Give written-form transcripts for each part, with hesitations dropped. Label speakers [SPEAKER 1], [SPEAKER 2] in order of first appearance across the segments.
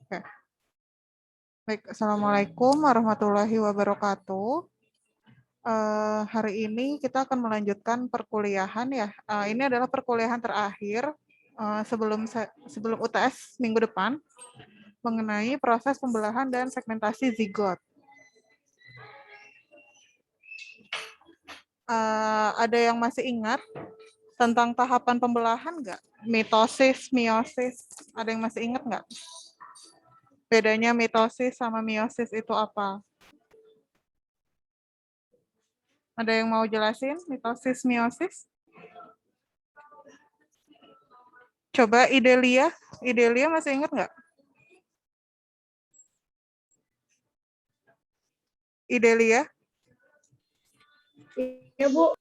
[SPEAKER 1] Oke. Baik, Assalamualaikum warahmatullahi wabarakatuh. Hari ini kita akan melanjutkan perkuliahan ya. Ini adalah perkuliahan terakhir sebelum UTS minggu depan mengenai proses pembelahan dan segmentasi zigot. Ada yang masih ingat tentang tahapan pembelahan nggak? Mitosis, meiosis, ada yang masih ingat nggak? Bedanya mitosis sama meiosis itu apa? Ada yang mau jelasin mitosis, meiosis? Coba Idelia masih ingat nggak? Idelia?
[SPEAKER 2] Ya, Bu.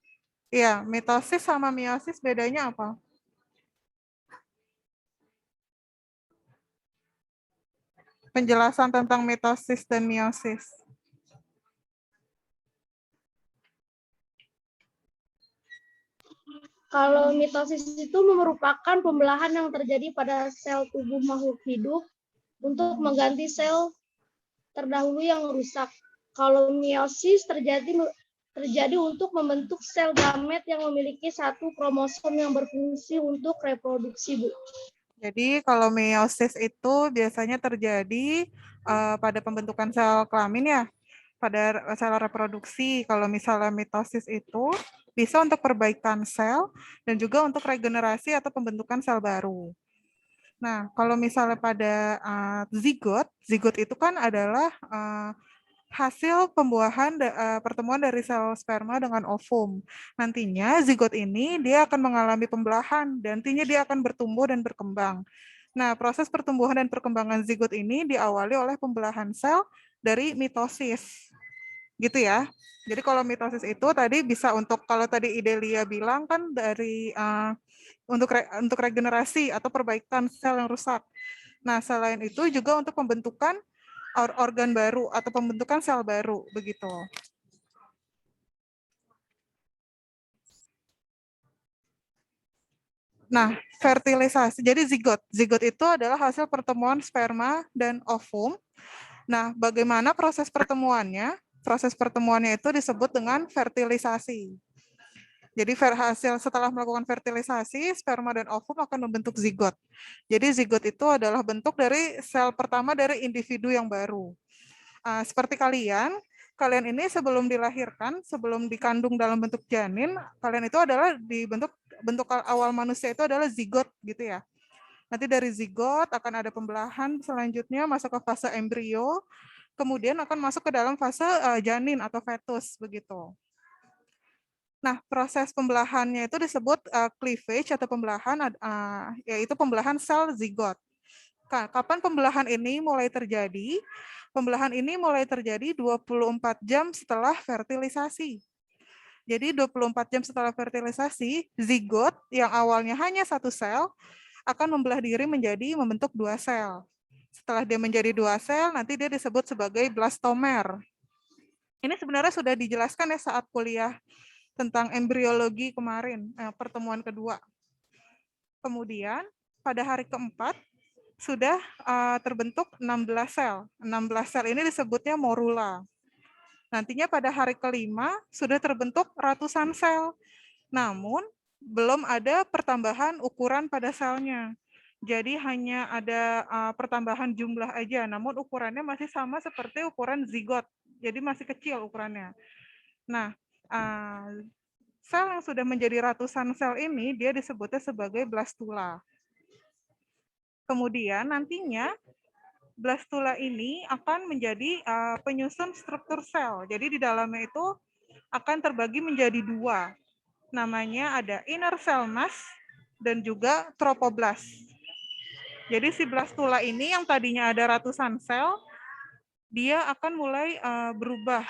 [SPEAKER 1] Iya, mitosis sama meiosis bedanya apa? Penjelasan tentang mitosis dan meiosis.
[SPEAKER 2] Kalau mitosis itu merupakan pembelahan yang terjadi pada sel tubuh makhluk hidup untuk mengganti sel terdahulu yang rusak. Kalau meiosis terjadi untuk membentuk sel gamet yang memiliki satu kromosom yang berfungsi untuk reproduksi, Bu.
[SPEAKER 1] Jadi kalau meiosis itu biasanya terjadi pada pembentukan sel kelamin ya, pada sel reproduksi. Kalau misalnya mitosis itu bisa untuk perbaikan sel dan juga untuk regenerasi atau pembentukan sel baru. Nah, kalau misalnya pada zigot itu kan adalah hasil pertemuan dari sel sperma dengan ovum. Nantinya zigot ini dia akan mengalami pembelahan dan nantinya dia akan bertumbuh dan berkembang. Nah, proses pertumbuhan dan perkembangan zigot ini diawali oleh pembelahan sel dari mitosis. Gitu ya. Jadi kalau mitosis itu tadi bisa untuk, kalau tadi Idelia bilang kan dari untuk regenerasi atau perbaikan sel yang rusak. Nah, selain itu juga untuk pembentukan organ baru atau pembentukan sel baru begitu. Nah, fertilisasi. Jadi zigot. Zigot itu adalah hasil pertemuan sperma dan ovum. Nah, bagaimana proses pertemuannya? Proses pertemuannya itu disebut dengan fertilisasi. Jadi hasil setelah melakukan fertilisasi, sperma dan ovum akan membentuk zigot. Jadi zigot itu adalah bentuk dari sel pertama dari individu yang baru. Seperti kalian ini sebelum dilahirkan, sebelum dikandung dalam bentuk janin, kalian itu adalah bentuk awal manusia itu adalah zigot gitu ya. Nanti dari zigot akan ada pembelahan selanjutnya masuk ke fase embrio, kemudian akan masuk ke dalam fase janin atau fetus begitu. Nah, proses pembelahannya itu disebut cleavage atau pembelahan, yaitu pembelahan sel zigot. Kapan pembelahan ini mulai terjadi? Pembelahan ini mulai terjadi 24 jam setelah fertilisasi. Jadi 24 jam setelah fertilisasi, zigot yang awalnya hanya satu sel akan membelah diri menjadi membentuk dua sel. Setelah dia menjadi dua sel, nanti dia disebut sebagai blastomer. Ini sebenarnya sudah dijelaskan ya saat kuliah tentang embriologi kemarin, pertemuan kedua. Kemudian pada hari keempat, sudah terbentuk 16 sel. 16 sel ini disebutnya morula. Nantinya pada hari kelima sudah terbentuk ratusan sel. Namun belum ada pertambahan ukuran pada selnya. Jadi hanya ada pertambahan jumlah aja, namun ukurannya masih sama seperti ukuran zigot. Jadi masih kecil ukurannya. Nah, sel yang sudah menjadi ratusan sel ini dia disebutnya sebagai blastula. Kemudian nantinya blastula ini akan menjadi penyusun struktur sel. Jadi di dalamnya itu akan terbagi menjadi dua. Namanya ada inner cell mass dan juga tropoblast. Jadi si blastula ini yang tadinya ada ratusan sel, dia akan mulai berubah,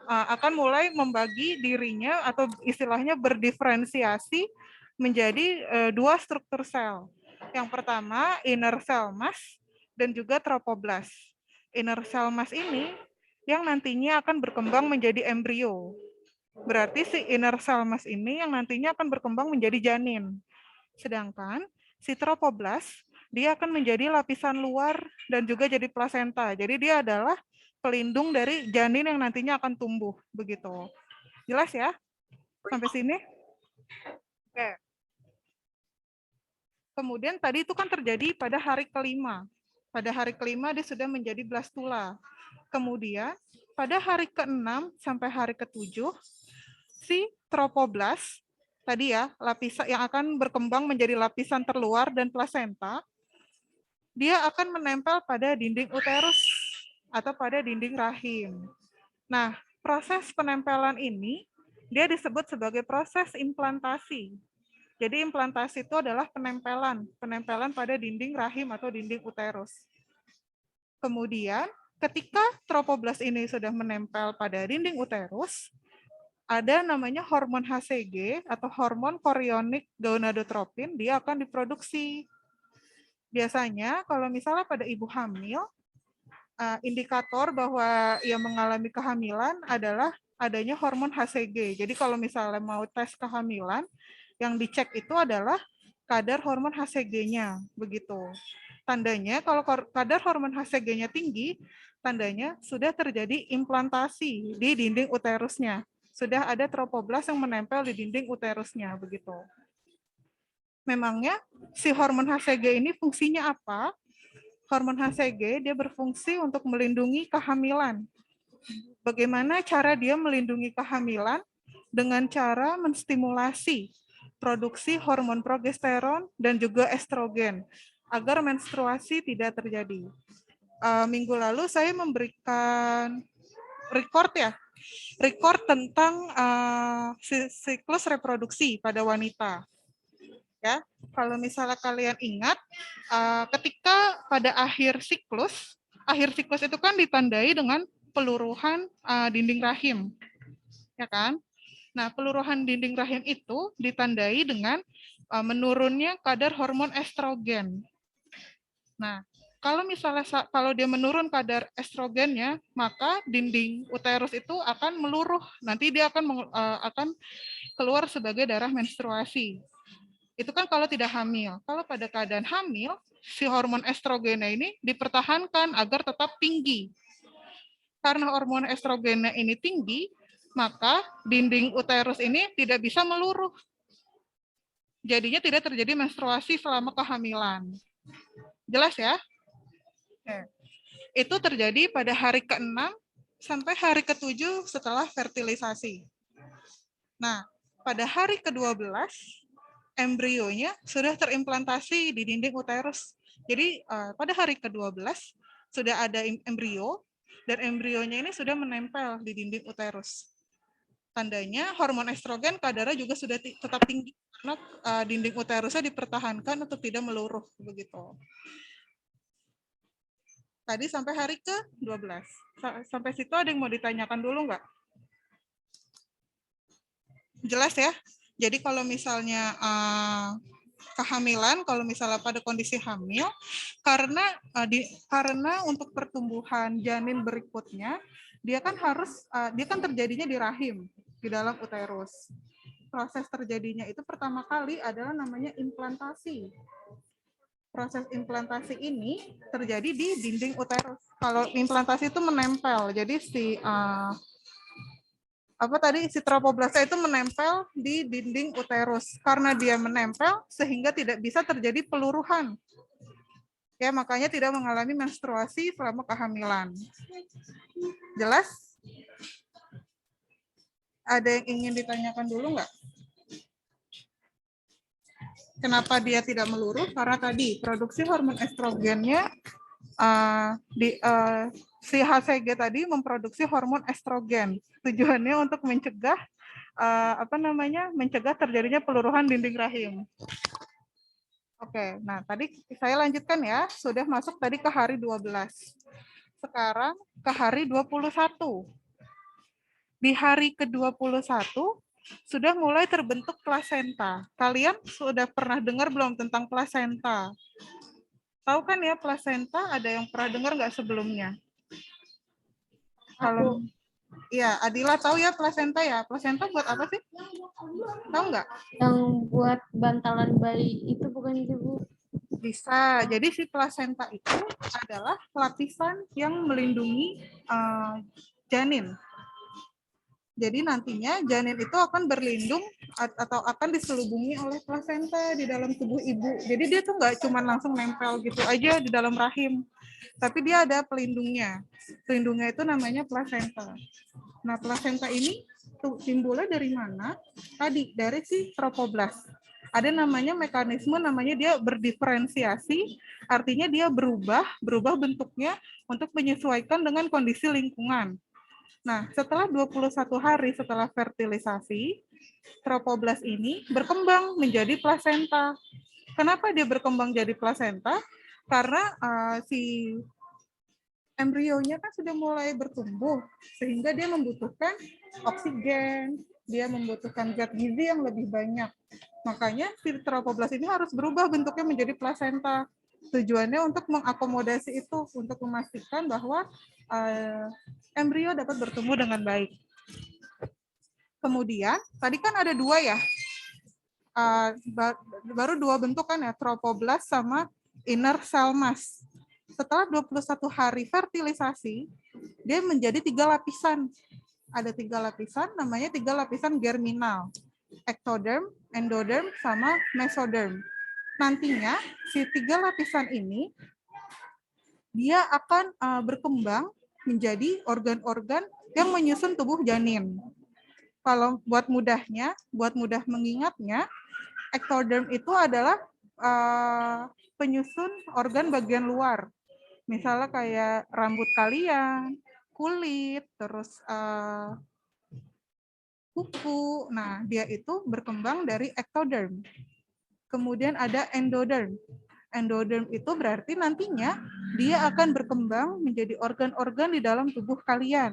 [SPEAKER 1] akan mulai membagi dirinya atau istilahnya berdiferensiasi menjadi dua struktur sel. Yang pertama inner cell mass dan juga tropoblast. Inner cell mass ini yang nantinya akan berkembang menjadi embrio. Berarti si inner cell mass ini yang nantinya akan berkembang menjadi janin. Sedangkan si tropoblast dia akan menjadi lapisan luar dan juga jadi plasenta. Jadi dia adalah pelindung dari janin yang nantinya akan tumbuh, begitu. Jelas ya? Sampai sini? Oke. Kemudian tadi itu kan terjadi pada hari kelima. Pada hari kelima dia sudah menjadi blastula. Kemudian pada hari ke-6 sampai hari ke-7 si tropoblas tadi ya, lapisan yang akan berkembang menjadi lapisan terluar dan plasenta, dia akan menempel pada dinding uterus atau pada dinding rahim. Nah, proses penempelan ini dia disebut sebagai proses implantasi. Jadi implantasi itu adalah penempelan pada dinding rahim atau dinding uterus. Kemudian, ketika tropoblas ini sudah menempel pada dinding uterus, ada namanya hormon HCG atau hormon chorionic gonadotropin, dia akan diproduksi. Biasanya kalau misalnya pada ibu hamil, indikator bahwa ia mengalami kehamilan adalah adanya hormon HCG. Jadi kalau misalnya mau tes kehamilan, yang dicek itu adalah kadar hormon HCG-nya, begitu. Tandanya kalau kadar hormon HCG-nya tinggi, tandanya sudah terjadi implantasi di dinding uterusnya. Sudah ada tropoblas yang menempel di dinding uterusnya, begitu. Memangnya si hormon HCG ini fungsinya apa? Hormon HCG dia berfungsi untuk melindungi kehamilan. Bagaimana cara dia melindungi kehamilan? Dengan cara menstimulasi produksi hormon progesteron dan juga estrogen agar menstruasi tidak terjadi. Minggu lalu saya memberikan record tentang siklus reproduksi pada wanita. Ya, kalau misalnya kalian ingat, ketika pada akhir siklus itu kan ditandai dengan peluruhan dinding rahim, ya kan? Nah, peluruhan dinding rahim itu ditandai dengan menurunnya kadar hormon estrogen. Nah, kalau misalnya kalau dia menurun kadar estrogennya, maka dinding uterus itu akan meluruh. Nanti dia akan keluar sebagai darah menstruasi. Itu kan kalau tidak hamil. Kalau pada keadaan hamil, si hormon estrogennya ini dipertahankan agar tetap tinggi. Karena hormon estrogennya ini tinggi, maka dinding uterus ini tidak bisa meluruh. Jadinya tidak terjadi menstruasi selama kehamilan. Jelas ya? Itu terjadi pada hari ke-6 sampai hari ke-7 setelah fertilisasi. Nah, pada hari ke-12, embrionya sudah terimplantasi di dinding uterus. Jadi pada hari ke-12 sudah ada embrio, dan embrionya ini sudah menempel di dinding uterus. Tandanya hormon estrogen kadarnya juga sudah tetap tinggi karena dinding uterusnya dipertahankan untuk tidak meluruh begitu. Tadi sampai hari ke-12. Sampai situ ada yang mau ditanyakan dulu nggak? Jelas ya? Jadi kalau misalnya kehamilan, kalau misalnya pada kondisi hamil, karena untuk pertumbuhan janin berikutnya, dia kan terjadinya di rahim, di dalam uterus. Proses terjadinya itu pertama kali adalah namanya implantasi. Proses implantasi ini terjadi di dinding uterus. Kalau implantasi itu menempel, jadi si tropoblasnya itu menempel di dinding uterus. Karena dia menempel, sehingga tidak bisa terjadi peluruhan. Ya, makanya tidak mengalami menstruasi selama kehamilan. Jelas? Ada yang ingin ditanyakan dulu nggak? Kenapa dia tidak meluruh? Karena tadi produksi hormon estrogennya si HCG tadi memproduksi hormon estrogen. Tujuannya untuk mencegah mencegah terjadinya peluruhan dinding rahim. Oke, nah tadi saya lanjutkan ya, sudah masuk tadi ke hari 12. Sekarang ke hari 21. Di hari ke-21 sudah mulai terbentuk plasenta. Kalian sudah pernah dengar belum tentang plasenta? Tahu kan ya plasenta, ada yang pernah dengar nggak sebelumnya? Kalau ya, Adila tahu ya plasenta ya. Plasenta buat apa sih? Tahu nggak?
[SPEAKER 2] Yang buat bantalan bayi itu bukan itu, Bu?
[SPEAKER 1] Bisa. Jadi si plasenta itu adalah lapisan yang melindungi janin. Jadi nantinya janin itu akan berlindung atau akan diselubungi oleh plasenta di dalam tubuh ibu. Jadi dia tuh nggak cuma langsung nempel gitu aja di dalam rahim, tapi dia ada pelindungnya. Pelindungnya itu namanya plasenta. Nah, plasenta ini tuh timbulnya dari mana? Tadi dari si tropoblas. Ada namanya mekanisme, namanya dia berdiferensiasi, artinya dia berubah bentuknya untuk menyesuaikan dengan kondisi lingkungan. Nah, setelah 21 hari setelah fertilisasi, tropoblas ini berkembang menjadi plasenta. Kenapa dia berkembang jadi plasenta? Karena si embrionya kan sudah mulai bertumbuh, sehingga dia membutuhkan oksigen, dia membutuhkan zat gizi yang lebih banyak. Makanya si tropoblas ini harus berubah bentuknya menjadi plasenta. Tujuannya untuk mengakomodasi itu, untuk memastikan bahwa embrio dapat bertumbuh dengan baik. Kemudian, tadi kan ada dua ya, baru dua bentuk kan ya, tropoblas sama inner cell mass. Setelah 21 hari fertilisasi, dia menjadi 3 lapisan. Ada 3 lapisan, namanya 3 lapisan germinal. Ectoderm, endoderm, sama mesoderm. Nantinya, si 3 lapisan ini, dia akan berkembang menjadi organ-organ yang menyusun tubuh janin. Kalau buat mudah mengingatnya, ectoderm itu adalah penyusun organ bagian luar. Misalnya kayak rambut kalian, kulit, terus kuku. Nah, dia itu berkembang dari ectoderm. Kemudian ada endoderm. Endoderm itu berarti nantinya dia akan berkembang menjadi organ-organ di dalam tubuh kalian.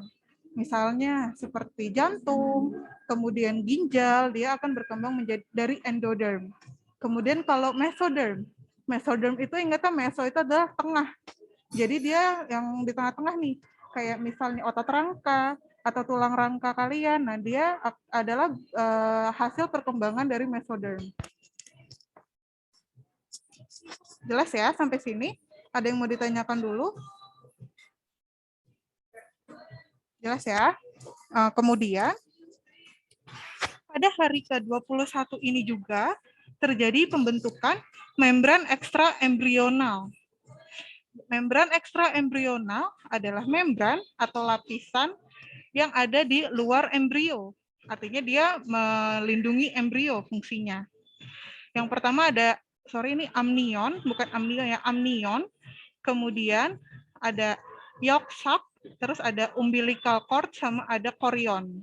[SPEAKER 1] Misalnya seperti jantung, kemudian ginjal, dia akan berkembang menjadi dari endoderm. Kemudian kalau mesoderm, mesoderm itu ingatnya meso itu adalah tengah. Jadi dia yang di tengah-tengah nih, kayak misalnya otot rangka atau tulang rangka kalian. Nah, dia adalah hasil perkembangan dari mesoderm. Jelas ya sampai sini? Ada yang mau ditanyakan dulu? Jelas ya? Kemudian, pada hari ke-21 ini juga terjadi pembentukan membran ekstraembrional. Membran ekstraembrional adalah membran atau lapisan yang ada di luar embrio. Artinya dia melindungi embrio fungsinya. Yang pertama ada, ini amnion, bukan amnion ya, amnion. Kemudian ada yolk sac, terus ada umbilical cord, sama ada chorion.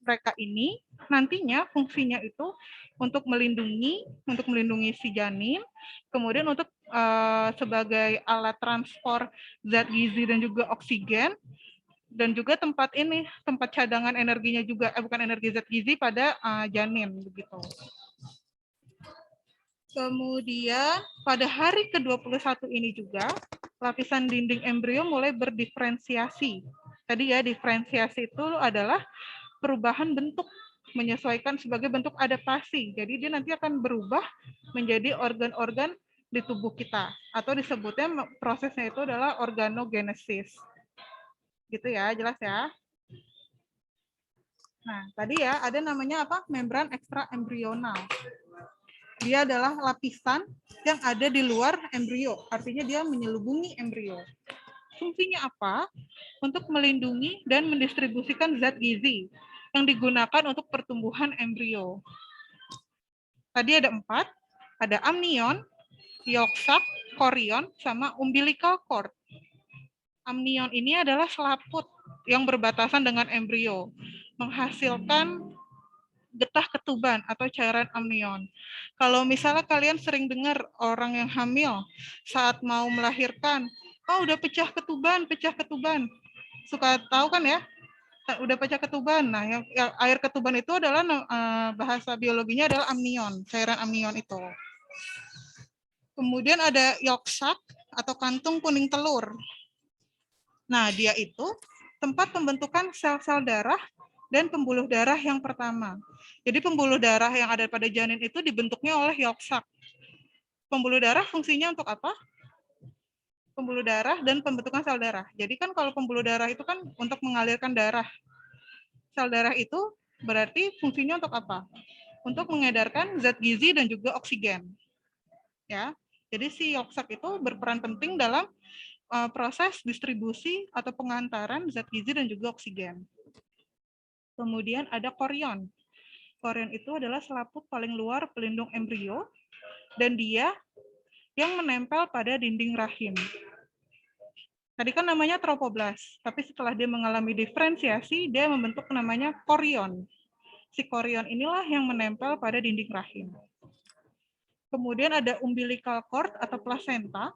[SPEAKER 1] Mereka ini nantinya fungsinya itu untuk melindungi si janin, kemudian untuk sebagai alat transport zat gizi dan juga oksigen, dan juga tempat cadangan energinya juga, bukan energi zat gizi pada janin begitu. Kemudian pada hari ke-21 ini juga lapisan dinding embrio mulai berdiferensiasi. Tadi ya, diferensiasi itu adalah perubahan bentuk, menyesuaikan sebagai bentuk adaptasi. Jadi dia nanti akan berubah menjadi organ-organ di tubuh kita, atau disebutnya prosesnya itu adalah organogenesis. Gitu ya, jelas ya. Nah, tadi ya ada namanya apa? Membran ekstraembrional. Dia adalah lapisan yang ada di luar embrio, artinya dia menyelubungi embrio. Fungsinya apa? Untuk melindungi dan mendistribusikan zat gizi yang digunakan untuk pertumbuhan embrio. Tadi ada 4, ada amnion, yolk sac, chorion, sama umbilical cord. Amnion ini adalah selaput yang berbatasan dengan embrio, menghasilkan getah ketuban atau cairan amnion. Kalau misalnya kalian sering dengar orang yang hamil saat mau melahirkan, udah pecah ketuban. Suka tahu kan ya? Udah pecah ketuban. Nah, yang air ketuban itu adalah bahasa biologinya adalah amnion, cairan amnion itu. Kemudian ada yolk sac atau kantung kuning telur. Nah, dia itu tempat pembentukan sel-sel darah dan pembuluh darah yang pertama. Jadi pembuluh darah yang ada pada janin itu dibentuknya oleh yolk sac. Pembuluh darah fungsinya untuk apa? Pembuluh darah dan pembentukan sel darah. Jadi kan kalau pembuluh darah itu kan untuk mengalirkan darah. Sel darah itu berarti fungsinya untuk apa? Untuk mengedarkan zat gizi dan juga oksigen. Ya. Jadi si yolk-sac itu berperan penting dalam proses distribusi atau pengantaran zat gizi dan juga oksigen. Kemudian ada korion. Korion itu adalah selaput paling luar pelindung embrio dan dia yang menempel pada dinding rahim. Tadi kan namanya tropoblas, tapi setelah dia mengalami diferensiasi, dia membentuk namanya korion. Si korion inilah yang menempel pada dinding rahim. Kemudian ada umbilical cord atau placenta.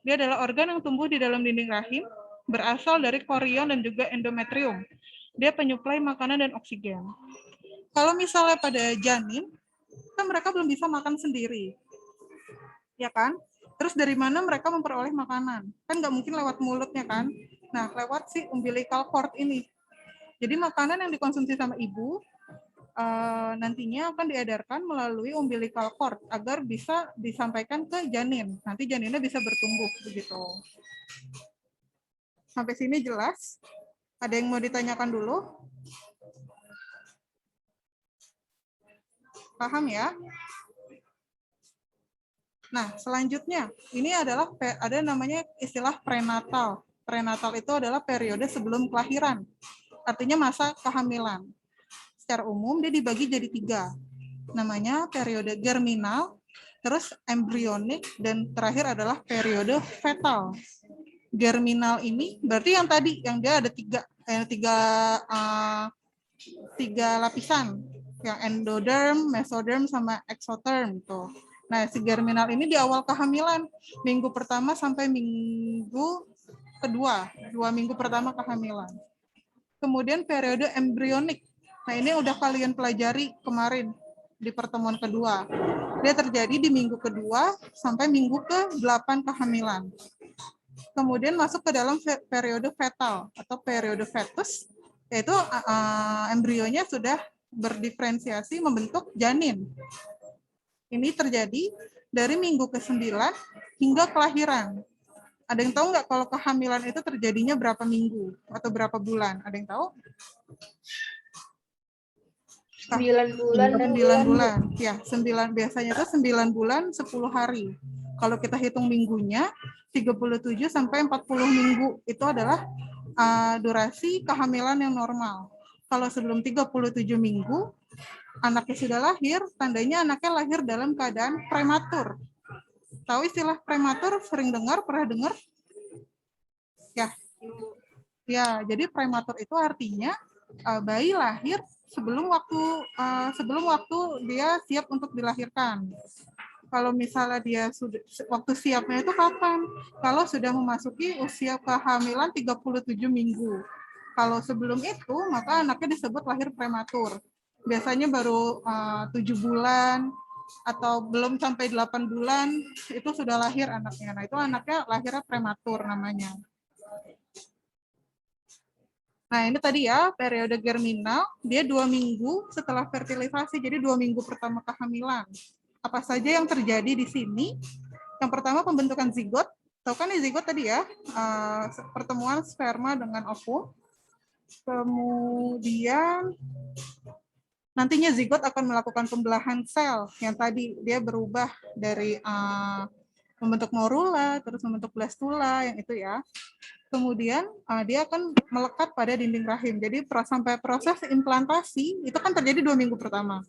[SPEAKER 1] Dia adalah organ yang tumbuh di dalam dinding rahim, berasal dari korion dan juga endometrium. Dia penyuplai makanan dan oksigen. Kalau misalnya pada janin, kan mereka belum bisa makan sendiri. Ya kan? Terus dari mana mereka memperoleh makanan? Kan nggak mungkin lewat mulutnya kan? Nah, lewat si umbilical cord ini. Jadi makanan yang dikonsumsi sama ibu nantinya akan diedarkan melalui umbilical cord agar bisa disampaikan ke janin. Nanti janinnya bisa bertumbuh begitu. Sampai sini jelas? Ada yang mau ditanyakan dulu? Paham ya? Nah, selanjutnya, ini adalah ada namanya istilah prenatal. Prenatal itu adalah periode sebelum kelahiran, artinya masa kehamilan. Secara umum, dia dibagi jadi 3. Namanya periode germinal, terus embryonik, dan terakhir adalah periode fetal. Germinal ini berarti yang tadi, yang dia ada tiga lapisan, yang endoderm, mesoderm, sama exotherm. Tuh. Nah, si germinal ini di awal kehamilan, minggu pertama sampai minggu kedua, 2 minggu pertama kehamilan. Kemudian periode embryonik. Nah, ini udah kalian pelajari kemarin di pertemuan kedua. Dia terjadi di minggu kedua sampai minggu ke-8 kehamilan. Kemudian masuk ke dalam periode fetal atau periode fetus, yaitu embrionya sudah berdiferensiasi membentuk janin. Ini terjadi dari minggu ke-9 hingga kelahiran. Ada yang tahu nggak kalau kehamilan itu terjadinya berapa minggu atau berapa bulan? Ada yang tahu?
[SPEAKER 2] 9 bulan dan
[SPEAKER 1] 9 bulan. Ya, 9 biasanya itu 9 bulan 10 hari. Kalau kita hitung minggunya 37 sampai 40 minggu itu adalah durasi kehamilan yang normal. Kalau sebelum 37 minggu anaknya sudah lahir, tandanya anaknya lahir dalam keadaan prematur. Tahu istilah prematur? Sering dengar? Pernah dengar? Ya. Ya, jadi prematur itu artinya bayi lahir sebelum waktu dia siap untuk dilahirkan. Kalau misalnya dia sudah waktu siapnya itu kapan? Kalau sudah memasuki usia kehamilan 37 minggu. Kalau sebelum itu, maka anaknya disebut lahir prematur. Biasanya baru 7 bulan atau belum sampai 8 bulan itu sudah lahir anaknya. Nah, itu anaknya lahirnya prematur namanya. Nah, ini tadi ya, periode germinal, dia 2 minggu setelah fertilisasi, jadi 2 minggu pertama kehamilan. Apa saja yang terjadi di sini? Yang pertama pembentukan zigot. Tahu kan zigot tadi ya, pertemuan sperma dengan ovum. Kemudian nantinya zigot akan melakukan pembelahan sel yang tadi dia berubah dari membentuk morula, terus membentuk blastula, yang itu ya. Kemudian dia akan melekat pada dinding rahim. Jadi sampai proses implantasi itu kan terjadi 2 minggu pertama.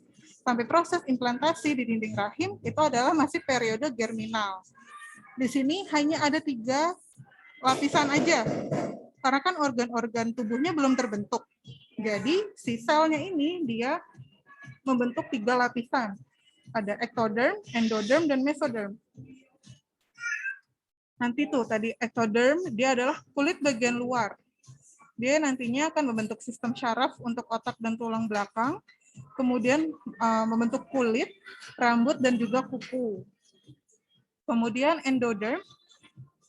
[SPEAKER 1] Sampai proses implantasi di dinding rahim itu adalah masih periode germinal. Di sini hanya ada 3 lapisan aja, karena kan organ-organ tubuhnya belum terbentuk. Jadi si selnya ini dia membentuk 3 lapisan. Ada ectoderm, endoderm, dan mesoderm. Nanti tuh tadi ectoderm, dia adalah kulit bagian luar. Dia nantinya akan membentuk sistem syaraf untuk otak dan tulang belakang, kemudian membentuk kulit, rambut, dan juga kuku. Kemudian endoderm,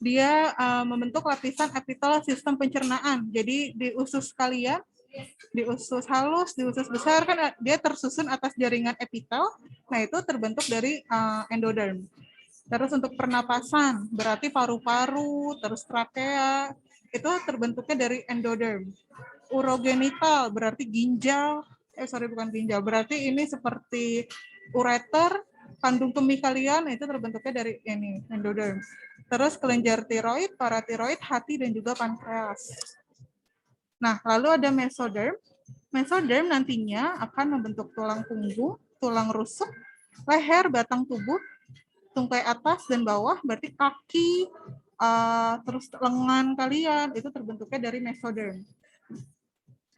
[SPEAKER 1] dia membentuk lapisan epitel sistem pencernaan. Jadi di usus kalian, di usus halus, di usus besar kan dia tersusun atas jaringan epitel. Nah, itu terbentuk dari endoderm. Terus untuk pernapasan, berarti paru-paru, terus trakea, itu terbentuknya dari endoderm. Urogenital, berarti ginjal, bukan ginjal, berarti ini seperti ureter, kandung kemih kalian, itu terbentuknya dari ini, endoderm. Terus kelenjar tiroid, paratiroid, hati, dan juga pankreas. Nah, lalu ada mesoderm. Mesoderm nantinya akan membentuk tulang punggung, tulang rusuk, leher, batang tubuh, tungkai atas dan bawah, berarti kaki, terus lengan kalian, itu terbentuknya dari mesoderm.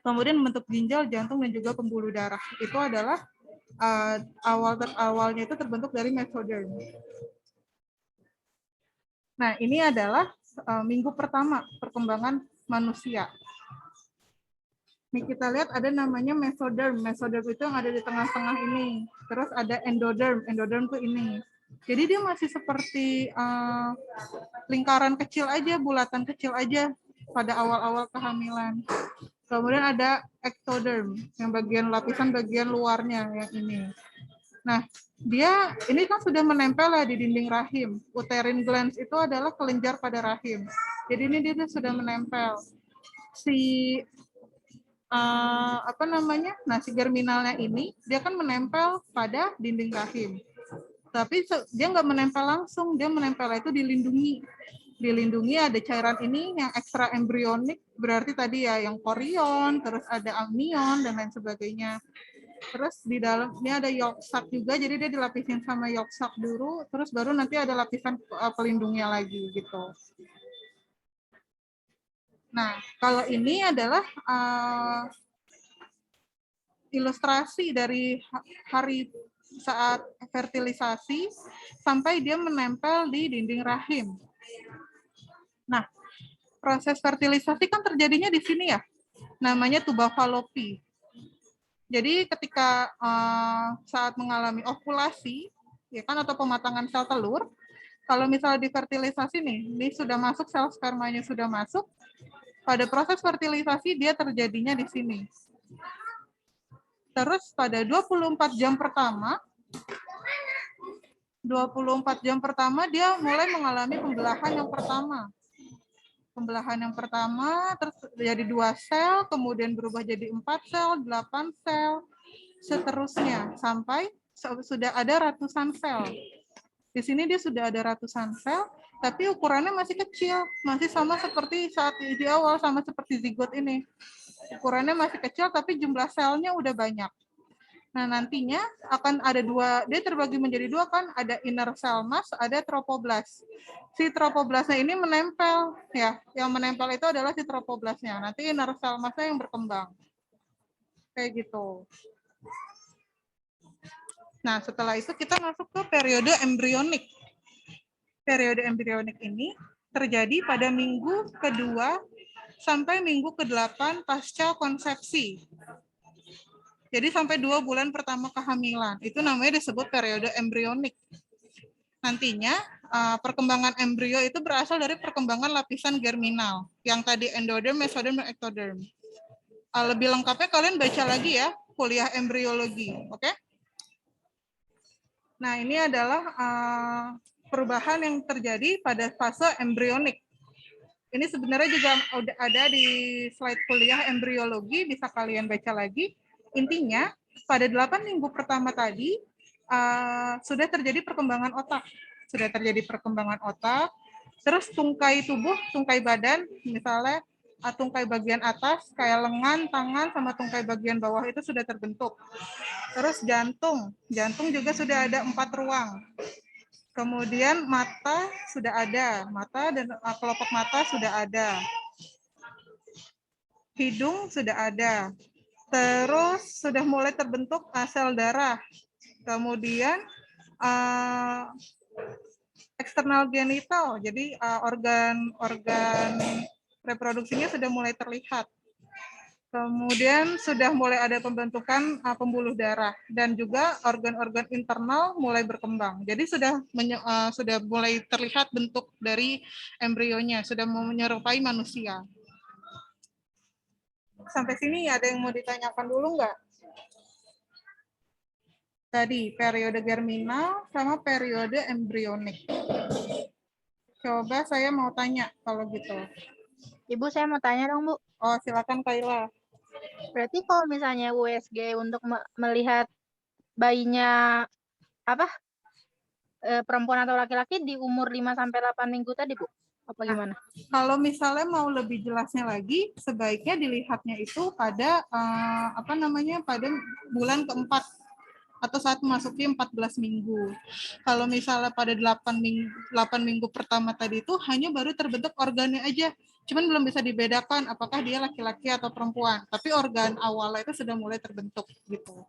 [SPEAKER 1] Kemudian membentuk ginjal, jantung, dan juga pembuluh darah. Itu adalah awalnya itu terbentuk dari mesoderm. Nah, ini adalah minggu pertama perkembangan manusia. Nih kita lihat ada namanya mesoderm. Mesoderm itu yang ada di tengah-tengah ini. Terus ada endoderm. Endoderm tuh ini. Jadi dia masih seperti lingkaran kecil aja, bulatan kecil aja pada awal-awal kehamilan. Kemudian ada ectoderm, yang lapisan bagian luarnya yang ini. Nah, dia ini kan sudah menempel ya di dinding rahim. Uterine glands itu adalah kelenjar pada rahim. Jadi ini dia sudah menempel. Si germinalnya ini dia kan menempel pada dinding rahim. Tapi dia nggak menempel langsung, dia menempel itu dilindungi. Dilindungi ada cairan ini yang ekstra embrionik, berarti tadi ya yang korion, terus ada amnion dan lain sebagainya. Terus di dalamnya ada yolk sac juga, jadi dia dilapisin sama yolk sac dulu, terus baru nanti ada lapisan pelindungnya lagi gitu. Nah, kalau ini adalah ilustrasi dari hari saat fertilisasi sampai dia menempel di dinding rahim. Nah, proses fertilisasi kan terjadinya di sini ya, namanya tuba falopi. Jadi ketika saat mengalami ovulasi, ya kan, atau pematangan sel telur, kalau misalnya di fertilisasi nih, ini sudah masuk sel spermanya sudah masuk, pada proses fertilisasi dia terjadinya di sini. Terus pada 24 jam pertama dia mulai mengalami pembelahan yang pertama. Pembelahan yang pertama terus jadi 2 sel, kemudian berubah jadi 4 sel, 8 sel, seterusnya sampai sudah ada ratusan sel. Di sini dia sudah ada ratusan sel, tapi ukurannya masih kecil, masih sama seperti saat di awal, sama seperti zigot ini. Ukurannya masih kecil, tapi jumlah selnya udah banyak. Nah, nantinya akan ada dia terbagi menjadi 2 kan, ada inner cell mass, ada tropoblas. Si tropoblasnya ini menempel, ya, yang menempel itu adalah si tropoblasnya. Nanti inner cell mass-nya yang berkembang. Kayak gitu. Nah, setelah itu kita masuk ke periode embrionik. Periode embrionik ini terjadi pada minggu kedua sampai minggu ke-8 pasca konsepsi. Jadi sampai 2 bulan pertama kehamilan. Itu namanya disebut periode embrionik. Nantinya perkembangan embrio itu berasal dari perkembangan lapisan germinal. Yang tadi endoderm, mesoderm, dan ectoderm. Lebih lengkapnya kalian baca lagi ya, kuliah embriologi. Oke? Nah, ini adalah perubahan yang terjadi pada fase embrionik. Ini sebenarnya juga udah ada di slide kuliah embriologi, bisa kalian baca lagi. Intinya, pada 8 minggu pertama tadi, sudah terjadi perkembangan otak. Sudah terjadi perkembangan otak, terus tungkai tubuh, tungkai badan, misalnya tungkai bagian atas, kayak lengan, tangan, sama tungkai bagian bawah itu sudah terbentuk. Terus jantung juga sudah ada 4 ruang. Kemudian mata sudah ada, mata dan kelopak mata sudah ada. Hidung sudah ada. Terus sudah mulai terbentuk sel darah. Kemudian eksternal genital, jadi organ-organ reproduksinya sudah mulai terlihat. Kemudian sudah mulai ada pembentukan pembuluh darah dan juga organ-organ internal mulai berkembang. Jadi sudah mulai terlihat bentuk dari embrionya, sudah menyerupai manusia. Sampai sini ada yang mau ditanyakan dulu nggak? Tadi periode germinal sama periode embrionik. Coba saya mau tanya kalau gitu.
[SPEAKER 3] Ibu, saya mau tanya dong, Bu.
[SPEAKER 1] Oh, silakan Kayla.
[SPEAKER 3] Berarti kalau misalnya USG untuk melihat bayinya apa perempuan atau laki-laki di umur 5 sampai 8 minggu tadi, Bu? Apa gimana?
[SPEAKER 1] Kalau misalnya mau lebih jelasnya lagi, sebaiknya dilihatnya itu pada pada bulan keempat atau saat memasuki 14 minggu. Kalau misalnya pada 8 minggu pertama tadi itu hanya baru terbentuk organnya aja. Cuman belum bisa dibedakan apakah dia laki-laki atau perempuan. Tapi organ awalnya itu sudah mulai terbentuk gitu.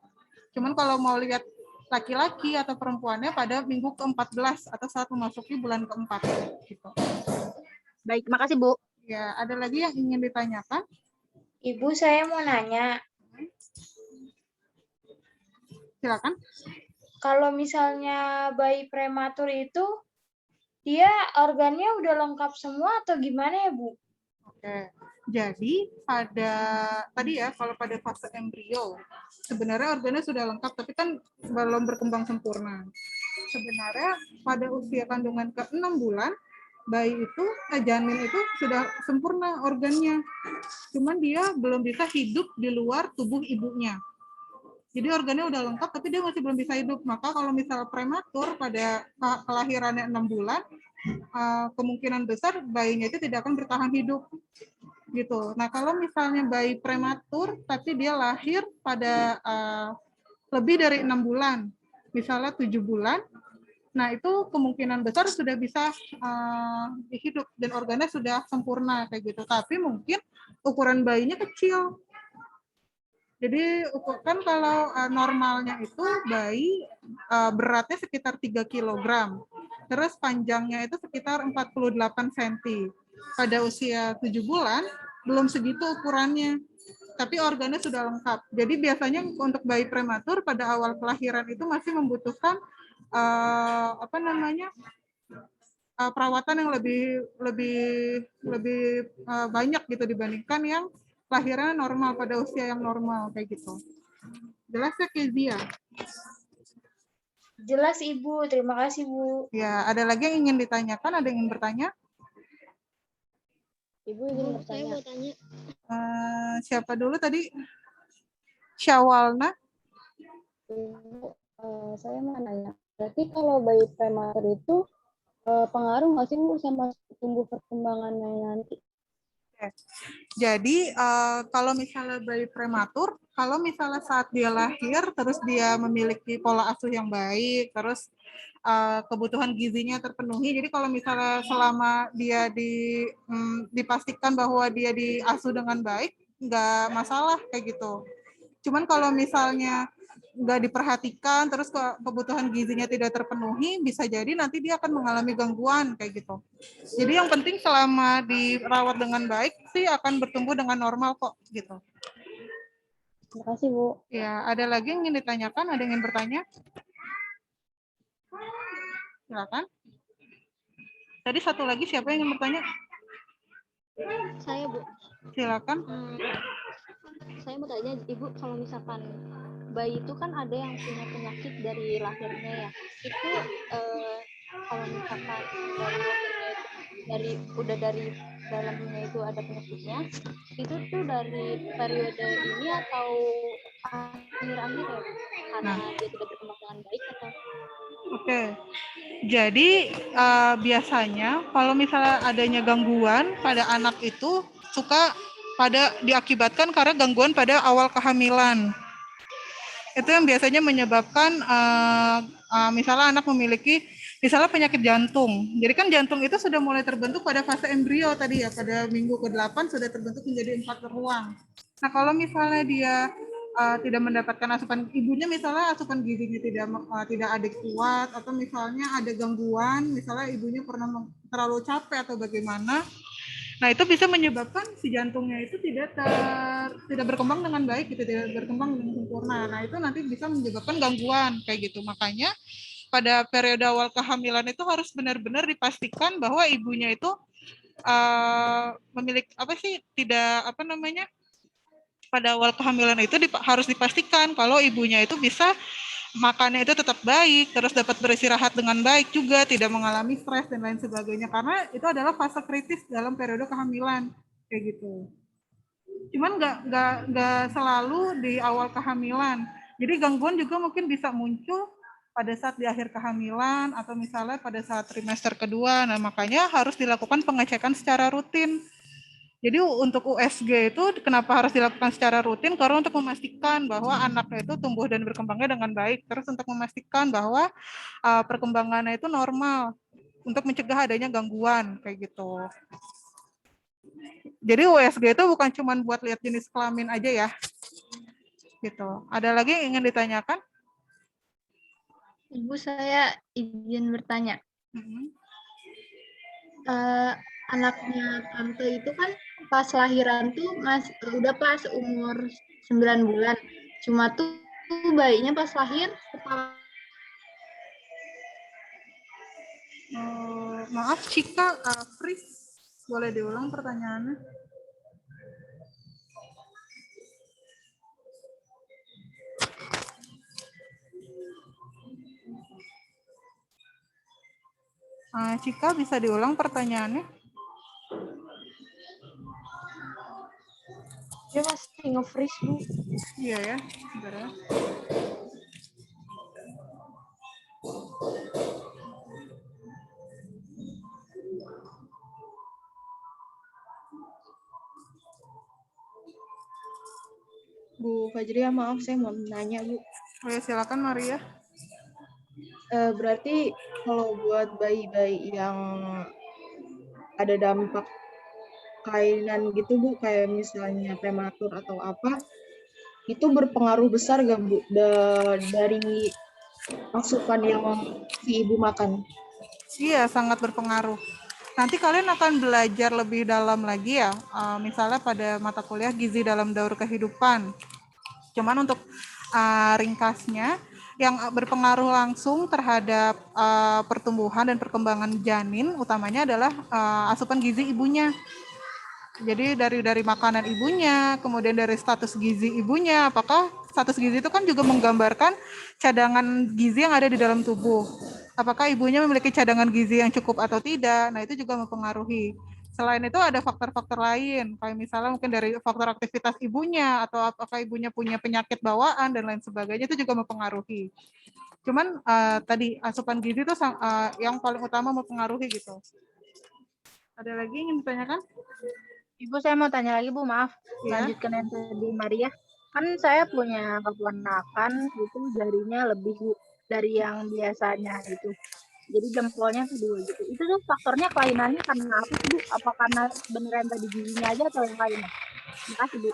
[SPEAKER 1] Cuman kalau mau lihat laki-laki atau perempuannya pada minggu ke-14 atau saat memasuki bulan keempat gitu.
[SPEAKER 3] Baik, makasih, Bu.
[SPEAKER 1] Ya, ada lagi yang ingin ditanyakan?
[SPEAKER 4] Ibu, saya mau nanya,
[SPEAKER 1] Silakan.
[SPEAKER 4] kalau misalnya bayi prematur itu, dia organnya udah lengkap semua atau gimana ya, Bu?
[SPEAKER 1] Oke. Jadi pada tadi ya, kalau pada fase embrio, sebenarnya organnya sudah lengkap, tapi kan belum berkembang sempurna. Sebenarnya pada usia kandungan ke-6 bulan, bayi itu, janin itu sudah sempurna organnya. Cuman dia belum bisa hidup di luar tubuh ibunya. Jadi organnya udah lengkap, tapi dia masih belum bisa hidup. Maka kalau misal prematur pada kelahirannya 6 bulan, kemungkinan besar bayinya itu tidak akan bertahan hidup. Gitu. Nah, kalau misalnya bayi prematur, tapi dia lahir pada lebih dari 6 bulan, misalnya 7 bulan, nah itu kemungkinan besar sudah bisa hidup dan organnya sudah sempurna kayak gitu. Tapi mungkin ukuran bayinya kecil. Jadi kan kalau normalnya itu bayi beratnya sekitar 3 kg. Terus panjangnya itu sekitar 48 cm. Pada usia 7 bulan belum segitu ukurannya. Tapi organnya sudah lengkap. Jadi biasanya untuk bayi prematur pada awal kelahiran itu masih membutuhkan perawatan yang lebih banyak gitu dibandingkan yang lahirnya normal pada usia yang normal kayak gitu. Jelas ya, Kezia?
[SPEAKER 4] Jelas, Ibu. Terima kasih, Bu.
[SPEAKER 1] Ya, ada lagi yang ingin ditanyakan? Ada yang ingin bertanya?
[SPEAKER 3] Ibu ingin
[SPEAKER 2] Bu, saya mau tanya.
[SPEAKER 1] Siapa dulu tadi? Syawalna?
[SPEAKER 5] Ibu, saya mau nanya. Berarti kalau bayi prematur itu pengaruh nggak sih, Bu, sama tumbuh perkembangannya nanti?
[SPEAKER 1] Jadi kalau misalnya bayi prematur, kalau misalnya saat dia lahir, terus dia memiliki pola asuh yang baik, terus kebutuhan gizinya terpenuhi. Jadi kalau misalnya selama dia dipastikan bahwa dia diasuh dengan baik, nggak masalah kayak gitu. Cuman kalau misalnya nggak diperhatikan, terus kebutuhan gizinya tidak terpenuhi, bisa jadi nanti dia akan mengalami gangguan kayak gitu. Jadi yang penting selama dirawat dengan baik sih akan bertumbuh dengan normal kok gitu.
[SPEAKER 5] Terima kasih, Bu.
[SPEAKER 1] Ya, ada lagi yang ingin ditanyakan? Ada yang ingin bertanya? Silakan. Tadi satu lagi siapa yang ingin bertanya?
[SPEAKER 6] Saya, Bu.
[SPEAKER 1] Silakan.
[SPEAKER 6] Saya mau tanya, Ibu, kalau misalkan bayi itu kan ada yang punya penyakit dari lahirnya ya. Itu kalau misalkan dari lahirnya itu dari dalamnya itu ada penyakitnya, itu tuh dari periode ini atau akhir-akhir ya? Karena dia tidak berkembang dengan baik atau?
[SPEAKER 1] Oke. Jadi biasanya kalau misalnya adanya gangguan pada anak itu suka diakibatkan karena gangguan pada awal kehamilan. Itu yang biasanya menyebabkan misalnya anak memiliki misalnya penyakit jantung. Jadi kan jantung itu sudah mulai terbentuk pada fase embrio tadi ya, pada minggu ke-8 sudah terbentuk menjadi 4 ruang. Nah, kalau misalnya dia tidak mendapatkan asupan ibunya, misalnya asupan gizinya tidak adekuat, atau misalnya ada gangguan, misalnya ibunya pernah terlalu capek atau bagaimana, nah itu bisa menyebabkan si jantungnya itu tidak berkembang dengan baik, tidak berkembang dengan sempurna. Nah itu nanti bisa menyebabkan gangguan kayak gitu. Makanya pada periode awal kehamilan itu harus benar-benar dipastikan bahwa ibunya itu memiliki pada awal kehamilan itu harus dipastikan kalau ibunya itu bisa makannya itu tetap baik, terus dapat beristirahat dengan baik juga, tidak mengalami stres dan lain sebagainya. Karena itu adalah fase kritis dalam periode kehamilan, kayak gitu. Cuman nggak selalu di awal kehamilan. Jadi gangguan juga mungkin bisa muncul pada saat di akhir kehamilan atau misalnya pada saat trimester kedua. Nah, makanya harus dilakukan pengecekan secara rutin. Jadi untuk USG itu kenapa harus dilakukan secara rutin? Karena untuk memastikan bahwa anaknya itu tumbuh dan berkembangnya dengan baik. Terus untuk memastikan bahwa perkembangannya itu normal untuk mencegah adanya gangguan kayak gitu. Jadi USG itu bukan cuma buat lihat jenis kelamin aja ya. Gitu. Ada lagi yang ingin ditanyakan?
[SPEAKER 6] Ibu, saya izin bertanya.
[SPEAKER 1] Mm-hmm.
[SPEAKER 6] Anaknya tante itu kan pas lahiran tuh udah pas umur 9 bulan. Cuma tuh bayinya pas lahir
[SPEAKER 1] Maaf, Cika, Fris, boleh diulang pertanyaannya? Cika, bisa diulang pertanyaannya?
[SPEAKER 4] Dia masih nge-freeze, Bu.
[SPEAKER 1] Iya ya, sebentar ya.
[SPEAKER 7] Bu Fajria, maaf saya mau nanya, Bu.
[SPEAKER 1] Oh ya, silakan Maria.
[SPEAKER 7] Berarti kalau buat bayi-bayi yang ada dampak kelainan gitu, Bu, kayak misalnya prematur atau apa, itu berpengaruh besar gak, Bu, dari asupan yang si ibu makan?
[SPEAKER 1] Iya, sangat berpengaruh. Nanti kalian akan belajar lebih dalam lagi ya, misalnya pada mata kuliah gizi dalam daur kehidupan. Cuman untuk ringkasnya, yang berpengaruh langsung terhadap pertumbuhan dan perkembangan janin utamanya adalah asupan gizi ibunya. Jadi dari makanan ibunya, kemudian dari status gizi ibunya, apakah status gizi itu kan juga menggambarkan cadangan gizi yang ada di dalam tubuh. Apakah ibunya memiliki cadangan gizi yang cukup atau tidak? Nah, itu juga mempengaruhi. Selain itu ada faktor-faktor lain, kayak misalnya mungkin dari faktor aktivitas ibunya, atau apakah ibunya punya penyakit bawaan, dan lain sebagainya, itu juga mempengaruhi. Cuman tadi asupan gizi itu yang paling utama mempengaruhi gitu. Ada lagi yang ingin ditanyakan?
[SPEAKER 3] Ibu, saya mau tanya lagi, Bu, maaf.
[SPEAKER 1] Ya.
[SPEAKER 3] Lanjutkan yang tadi Maria. Kan saya punya keponakan itu jarinya lebih, Bu, dari yang biasanya gitu. Jadi jempolnya tuh 2 gitu. Itu tuh faktornya kelainannya karena apa sih, Bu? Apa karena beneran tadi gizinya aja atau yang lainnya? Makasih, Bu.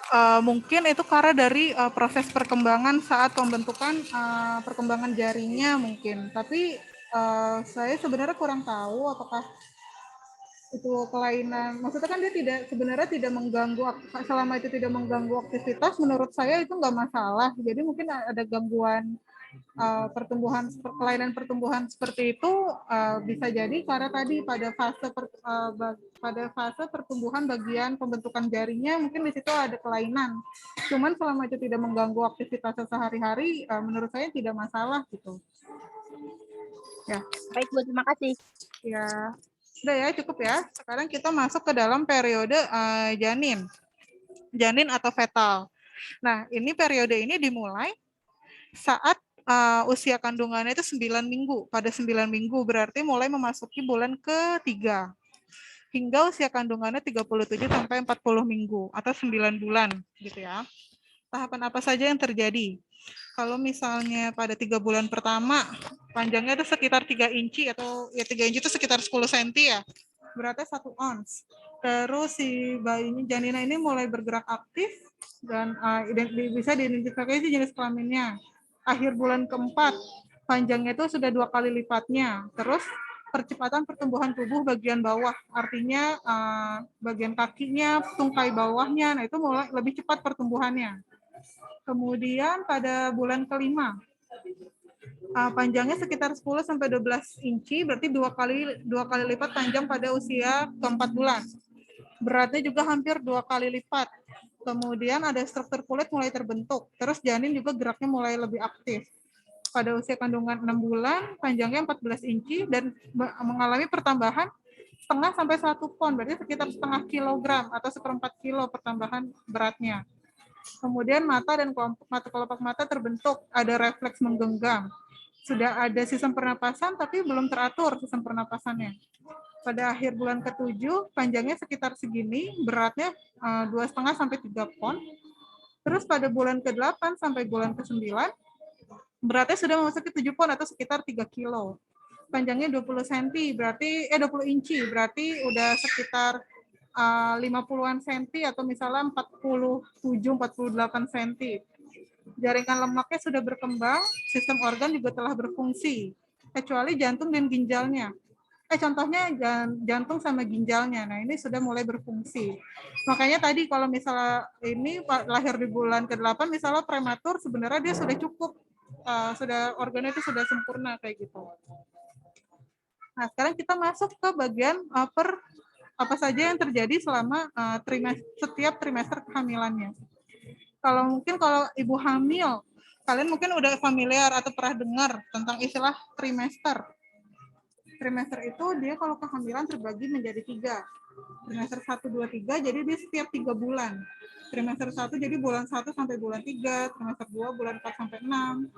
[SPEAKER 1] Mungkin itu karena dari proses perkembangan saat pembentukan perkembangan jarinya mungkin. Tapi saya sebenarnya kurang tahu apakah itu kelainan. Maksudnya kan dia sebenarnya tidak mengganggu, selama itu tidak mengganggu aktivitas, menurut saya itu nggak masalah. Jadi mungkin ada gangguan kelainan pertumbuhan seperti itu bisa jadi karena tadi pada fase pertumbuhan bagian pembentukan jarinya mungkin di situ ada kelainan. Cuman selama itu tidak mengganggu aktivitas sehari-hari, menurut saya tidak masalah gitu. Ya.
[SPEAKER 3] Baik, Bu, terima kasih.
[SPEAKER 1] Ya. Udah ya, cukup ya. Sekarang kita masuk ke dalam periode janin atau fetal. Nah, ini periode ini dimulai saat usia kandungannya itu 9 minggu. Pada 9 minggu berarti mulai memasuki bulan ketiga. Hingga usia kandungannya 37 sampai 40 minggu atau 9 bulan gitu ya. Tahapan apa saja yang terjadi? Kalau misalnya pada 3 bulan pertama panjangnya itu sekitar 3 inci atau ya 3 inci itu sekitar 10 cm ya. Beratnya 1 ons. Terus si bayinya janina ini mulai bergerak aktif dan bisa diidentifikasi jenis kelaminnya. Akhir bulan keempat panjangnya itu sudah 2 kali lipatnya. Terus percepatan pertumbuhan tubuh bagian bawah, artinya bagian kakinya, tungkai bawahnya, nah itu mulai lebih cepat pertumbuhannya. Kemudian pada bulan kelima, panjangnya sekitar 10 sampai 12 inci, berarti dua kali lipat panjang pada usia ke-4 bulan. Beratnya juga hampir 2 kali lipat. Kemudian ada struktur kulit mulai terbentuk, terus janin juga geraknya mulai lebih aktif. pada usia kandungan 6 bulan, panjangnya 14 inci, dan mengalami pertambahan setengah sampai 1 pon, berarti sekitar setengah kilogram atau 1/4 kilo pertambahan beratnya. Kemudian mata dan kelopak mata terbentuk, ada refleks menggenggam. Sudah ada sistem pernapasan, tapi belum teratur sistem pernapasannya. Pada akhir bulan ke-7, panjangnya sekitar segini, beratnya 2,5 sampai 3 pon. Terus pada bulan ke-8 sampai bulan ke-9, beratnya sudah memasuki 7 pon atau sekitar 3 kilo. Panjangnya 20 cm, berarti 20 inci, berarti udah sekitar 50-an senti atau misalnya 47-48 senti. Jaringan lemaknya sudah berkembang, sistem organ juga telah berfungsi, kecuali jantung dan ginjalnya. Contohnya jantung sama ginjalnya, nah ini sudah mulai berfungsi. Makanya tadi kalau misalnya ini lahir di bulan ke-8, misalnya prematur, sebenarnya dia sudah cukup, sudah organnya itu sudah sempurna kayak gitu. Nah sekarang kita masuk ke bagian apa saja yang terjadi selama setiap trimester kehamilannya. Kalau ibu hamil, kalian mungkin udah familiar atau pernah dengar tentang istilah trimester. Trimester itu dia kalau kehamilan terbagi menjadi 3. Trimester 1, 2, 3, jadi dia setiap 3 bulan. Trimester 1 jadi bulan 1 sampai bulan 3, trimester 2 bulan 4 sampai 6,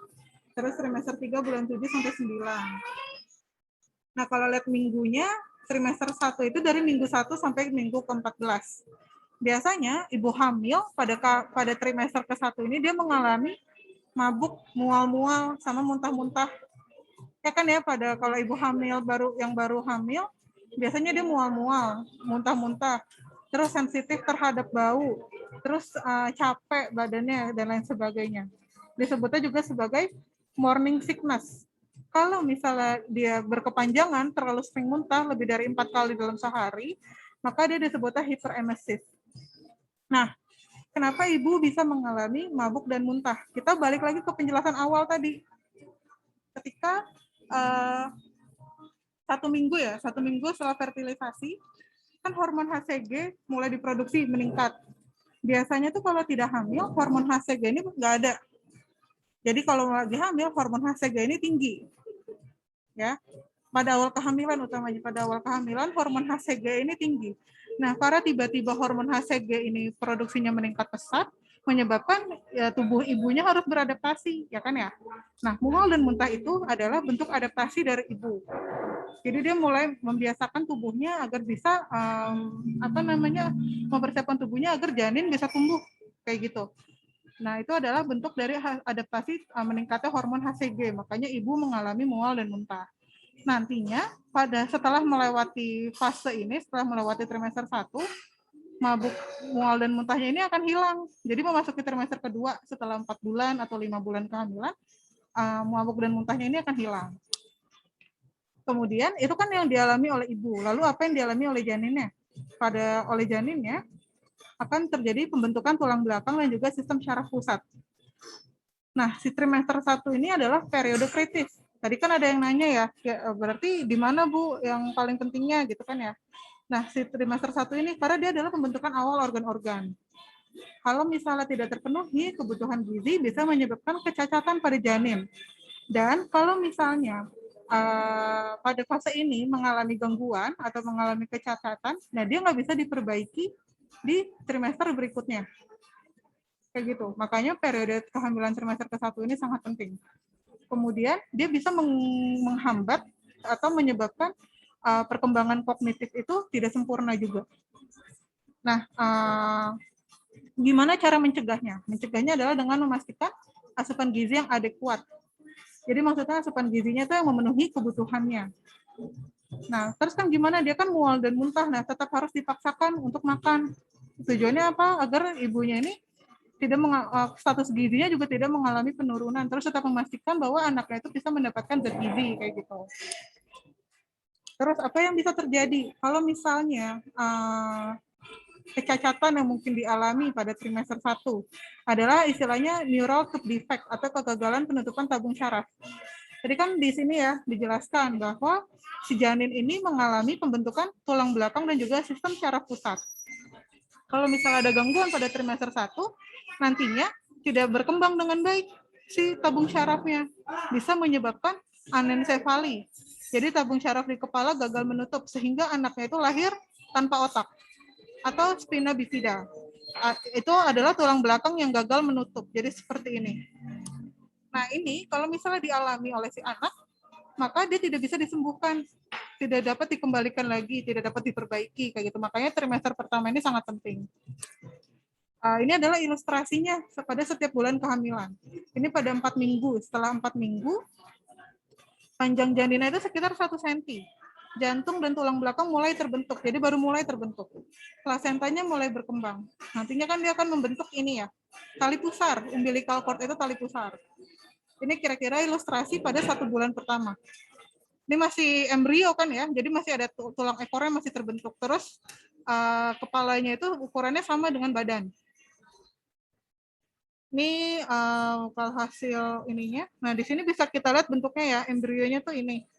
[SPEAKER 1] terus trimester 3 bulan 7 sampai 9. Nah kalau lihat minggunya, trimester 1 itu dari minggu 1 sampai minggu ke-14. Biasanya ibu hamil pada trimester ke-1 ini dia mengalami mabuk, mual-mual, sama muntah-muntah. Ya kan ya, kalau ibu hamil yang baru hamil, biasanya dia mual-mual, muntah-muntah, terus sensitif terhadap bau, terus capek badannya, dan lain sebagainya. Disebutnya juga sebagai morning sickness. Kalau misalnya dia berkepanjangan, terlalu sering muntah, lebih dari 4 kali dalam sehari, maka dia disebutnya hiperemesis. Nah, kenapa ibu bisa mengalami mabuk dan muntah? Kita balik lagi ke penjelasan awal tadi. Ketika 1 minggu setelah fertilisasi, kan hormon HCG mulai diproduksi meningkat. Biasanya tuh kalau tidak hamil, hormon HCG ini nggak ada. Jadi kalau lagi hamil, hormon HCG ini tinggi. Ya, pada awal kehamilan utamanya, hormon HCG ini tinggi. Nah, karena tiba-tiba hormon HCG ini produksinya meningkat pesat, menyebabkan ya, tubuh ibunya harus beradaptasi, ya kan ya. Nah, mual dan muntah itu adalah bentuk adaptasi dari ibu. Jadi dia mulai membiasakan tubuhnya agar bisa mempersiapkan tubuhnya agar janin bisa tumbuh kayak gitu. Nah, itu adalah bentuk dari adaptasi meningkatnya hormon HCG. Makanya ibu mengalami mual dan muntah. Nantinya setelah melewati fase ini, setelah melewati trimester 1, mabuk, mual dan muntahnya ini akan hilang. Jadi memasuki trimester kedua setelah 4 bulan atau 5 bulan kehamilan, mabuk dan muntahnya ini akan hilang. Kemudian itu kan yang dialami oleh ibu. Lalu apa yang dialami oleh janinnya? Oleh janinnya akan terjadi pembentukan tulang belakang dan juga sistem syaraf pusat. Nah, si trimester 1 ini adalah periode kritis. Tadi kan ada yang nanya ya berarti di mana Bu yang paling pentingnya gitu kan ya. Nah, si trimester 1 ini karena dia adalah pembentukan awal organ-organ. Kalau misalnya tidak terpenuhi kebutuhan gizi bisa menyebabkan kecacatan pada janin. Dan kalau misalnya pada fase ini mengalami gangguan atau mengalami kecacatan, nah dia nggak bisa diperbaiki di trimester berikutnya. Kayak gitu. Makanya periode kehamilan trimester ke-1 ini sangat penting. Kemudian dia bisa menghambat atau menyebabkan perkembangan kognitif itu tidak sempurna juga. Nah, gimana cara mencegahnya? Mencegahnya adalah dengan memastikan asupan gizi yang adekuat. Jadi maksudnya asupan gizinya itu yang memenuhi kebutuhannya. Nah, terus kan gimana? Dia kan mual dan muntah, nah tetap harus dipaksakan untuk makan. Tujuannya apa? Agar ibunya ini status gizinya juga tidak mengalami penurunan. Terus tetap memastikan bahwa anaknya itu bisa mendapatkan zat gizi kayak gitu. Terus apa yang bisa terjadi kalau misalnya kecacatan yang mungkin dialami pada trimester 1 adalah istilahnya neural tube defect atau kegagalan penutupan tabung syaraf. Jadi kan di sini ya dijelaskan bahwa si janin ini mengalami pembentukan tulang belakang dan juga sistem syaraf pusat. Kalau misalnya ada gangguan pada trimester 1, nantinya tidak berkembang dengan baik si tabung syarafnya, bisa menyebabkan anencefali. Jadi tabung syaraf di kepala gagal menutup sehingga anaknya itu lahir tanpa otak atau spina bifida. Itu adalah tulang belakang yang gagal menutup. Jadi seperti ini. Nah, ini kalau misalnya dialami oleh si anak, maka dia tidak bisa disembuhkan, tidak dapat dikembalikan lagi, tidak dapat diperbaiki kayak gitu. Makanya trimester pertama ini sangat penting. Ini adalah ilustrasinya pada setiap bulan kehamilan. Ini pada 4 minggu. Setelah 4 minggu, panjang janina itu sekitar 1 cm. Jantung dan tulang belakang mulai terbentuk, jadi baru mulai terbentuk. Plasentanya mulai berkembang. Nantinya kan dia akan membentuk ini ya, tali pusar, umbilical cord itu tali pusar. Ini kira-kira ilustrasi pada 1 bulan pertama. Ini masih embrio kan ya, jadi masih ada tulang ekornya masih terbentuk. Terus kepalanya itu ukurannya sama dengan badan. Ini hasil ininya. Nah, di sini bisa kita lihat bentuknya ya, embrionya tuh ini.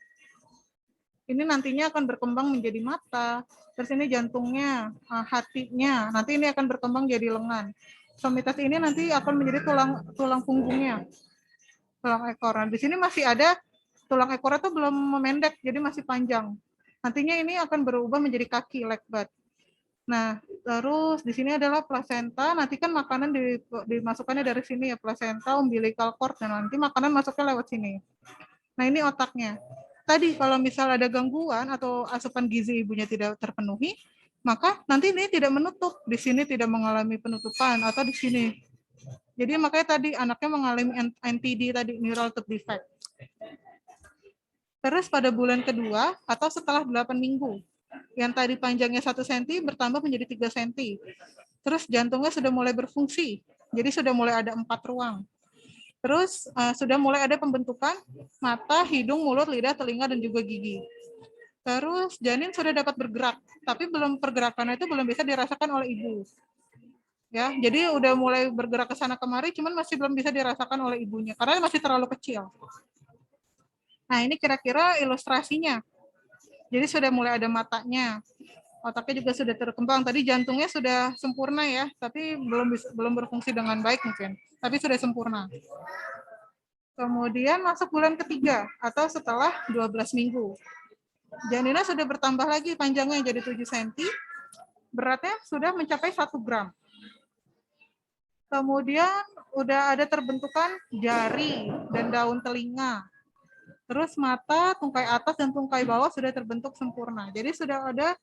[SPEAKER 1] Ini nantinya akan berkembang menjadi mata, terus ini jantungnya, hatinya, nanti ini akan berkembang jadi lengan. Somitas ini nanti akan menjadi tulang punggungnya, tulang ekor. Nah, di sini masih ada tulang ekornya tuh belum memendek, jadi masih panjang. Nantinya ini akan berubah menjadi kaki, leg butt. Nah, terus di sini adalah plasenta, nanti kan makanan dimasukkannya dari sini ya, plasenta, umbilical cord, dan nanti makanan masuknya lewat sini. Nah, ini otaknya. Tadi kalau misal ada gangguan atau asupan gizi ibunya tidak terpenuhi, maka nanti ini tidak menutup, di sini tidak mengalami penutupan, atau di sini. Jadi makanya tadi anaknya mengalami NTD tadi, neural tube defect. Terus pada bulan kedua atau setelah 8 minggu, yang tadi panjangnya 1 cm bertambah menjadi 3 cm. Terus jantungnya sudah mulai berfungsi, jadi sudah mulai ada 4 ruang. Terus sudah mulai ada pembentukan mata, hidung, mulut, lidah, telinga, dan juga gigi. Terus janin sudah dapat bergerak, tapi pergerakannya itu belum bisa dirasakan oleh ibu. Ya, jadi udah mulai bergerak ke sana kemari, cuman masih belum bisa dirasakan oleh ibunya karena masih terlalu kecil. Nah, ini kira-kira ilustrasinya. Jadi sudah mulai ada matanya, otaknya juga sudah terkembang. Tadi jantungnya sudah sempurna ya, tapi belum berfungsi dengan baik mungkin, tapi sudah sempurna. Kemudian masuk bulan ketiga atau setelah 12 minggu. Janina sudah bertambah lagi panjangnya jadi 7 cm, beratnya sudah mencapai 1 gram. Kemudian udah ada terbentukan jari dan daun telinga. Terus mata, tungkai atas dan tungkai bawah sudah terbentuk sempurna. Jadi sudah ada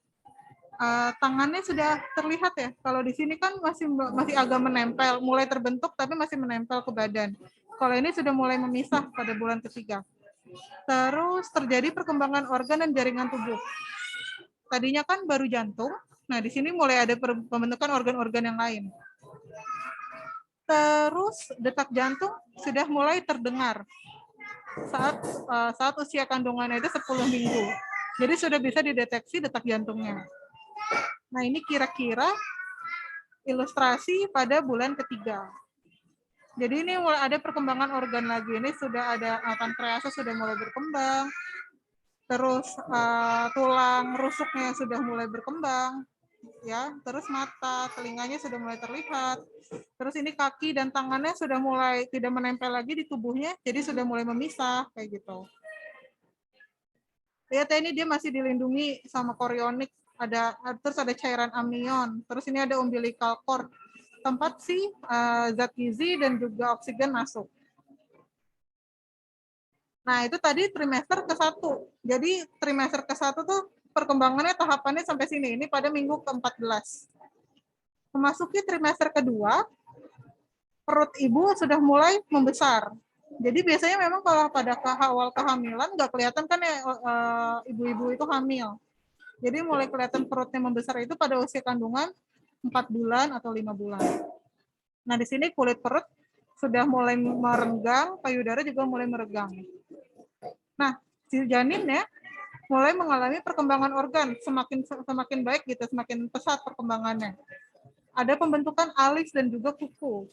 [SPEAKER 1] tangannya sudah terlihat ya. Kalau di sini kan masih agak menempel, mulai terbentuk tapi masih menempel ke badan. Kalau ini sudah mulai memisah pada bulan ketiga. Terus terjadi perkembangan organ dan jaringan tubuh. Tadinya kan baru jantung. Nah, di sini mulai ada pembentukan organ-organ yang lain. Terus detak jantung sudah mulai terdengar saat usia kandungannya itu 10 minggu. Jadi sudah bisa dideteksi detak jantungnya. Nah, ini kira-kira ilustrasi pada bulan ketiga. Jadi ini mulai ada perkembangan organ lagi. Ini sudah ada pankreasnya sudah mulai berkembang. Terus tulang rusuknya sudah mulai berkembang. Ya, terus mata, telinganya sudah mulai terlihat. Terus ini kaki dan tangannya sudah mulai tidak menempel lagi di tubuhnya, jadi sudah mulai memisah kayak gitu. Lihat ya, ini dia masih dilindungi sama korionik, terus ada cairan amnion, terus ini ada umbilical cord, tempat zat gizi dan juga oksigen masuk. Nah, itu tadi trimester ke-1. Jadi trimester ke-1 tuh perkembangannya tahapannya sampai sini. Ini pada minggu ke-14. Memasuki trimester kedua, perut ibu sudah mulai membesar. Jadi biasanya memang kalau pada awal kehamilan nggak kelihatan kan ya ibu-ibu itu hamil. Jadi mulai kelihatan perutnya membesar itu pada usia kandungan 4 bulan atau 5 bulan. Nah, di sini kulit perut sudah mulai merenggang, payudara juga mulai meregang. Nah, si janin ya mulai mengalami perkembangan organ semakin baik gitu, semakin pesat perkembangannya. Ada pembentukan alis dan juga kuku.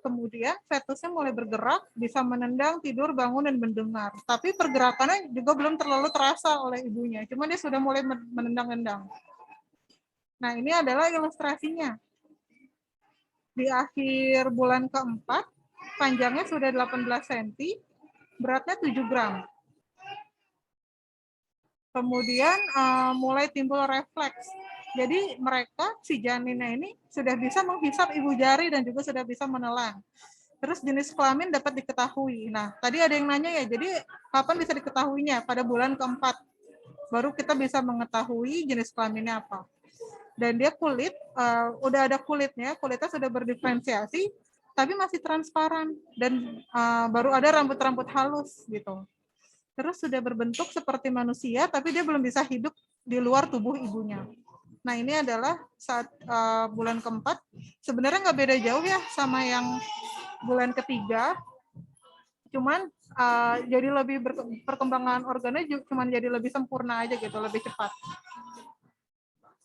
[SPEAKER 1] Kemudian fetusnya mulai bergerak, bisa menendang, tidur, bangun, dan mendengar. Tapi pergerakannya juga belum terlalu terasa oleh ibunya. Cuma dia sudah mulai menendang-nendang. Nah, ini adalah ilustrasinya. Di akhir bulan keempat, panjangnya sudah 18 cm, beratnya 7 gram. Kemudian mulai timbul refleks. Jadi mereka, si janinnya ini sudah bisa menghisap ibu jari dan juga sudah bisa menelan. Terus jenis kelamin dapat diketahui. Nah, tadi ada yang nanya ya, jadi kapan bisa diketahuinya? Pada bulan keempat. Baru kita bisa mengetahui jenis kelaminnya apa. Dan dia kulit, udah ada kulitnya sudah berdiferensiasi, tapi masih transparan. Dan baru ada rambut-rambut halus gitu. Terus sudah berbentuk seperti manusia, tapi dia belum bisa hidup di luar tubuh ibunya. Nah, ini adalah saat bulan keempat. Sebenarnya nggak beda jauh ya sama yang bulan ketiga. Cuman jadi lebih perkembangan organnya cuman jadi lebih sempurna aja gitu, lebih cepat.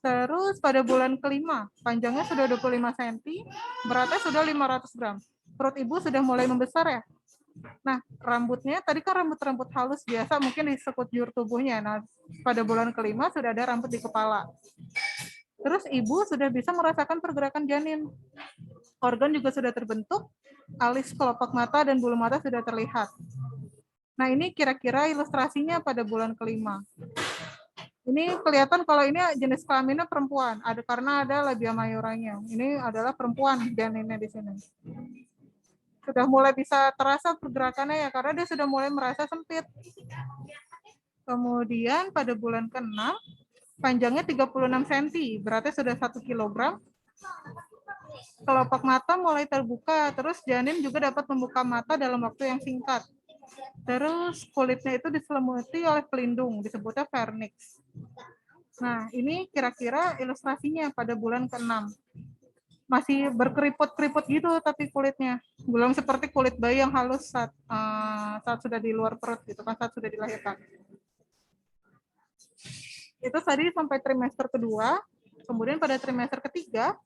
[SPEAKER 1] Terus pada bulan kelima, panjangnya sudah 25 cm, beratnya sudah 500 gram. Perut ibu sudah mulai membesar ya. Nah, rambutnya, tadi kan rambut-rambut halus biasa mungkin di sekujur tubuhnya. Nah, pada bulan kelima sudah ada rambut di kepala. Terus ibu sudah bisa merasakan pergerakan janin. Organ juga sudah terbentuk, alis, kelopak mata, dan bulu mata sudah terlihat. Nah, ini kira-kira ilustrasinya pada bulan kelima. Ini kelihatan kalau ini jenis kelaminnya perempuan, karena ada labia majoranya. Ini adalah perempuan janinnya di sini. Sudah mulai bisa terasa pergerakannya ya, karena dia sudah mulai merasa sempit. Kemudian pada bulan ke-6, panjangnya 36 cm, beratnya sudah 1 kg. Kelopak mata mulai terbuka, terus janin juga dapat membuka mata dalam waktu yang singkat. Terus kulitnya itu diselimuti oleh pelindung, disebutnya vernix. Nah, ini kira-kira ilustrasinya pada bulan ke-6. Masih berkeriput-keriput gitu tapi kulitnya. Belum seperti kulit bayi yang halus saat sudah di luar perut gitu kan, saat sudah dilahirkan. Itu tadi sampai trimester kedua. Kemudian pada trimester ketiga,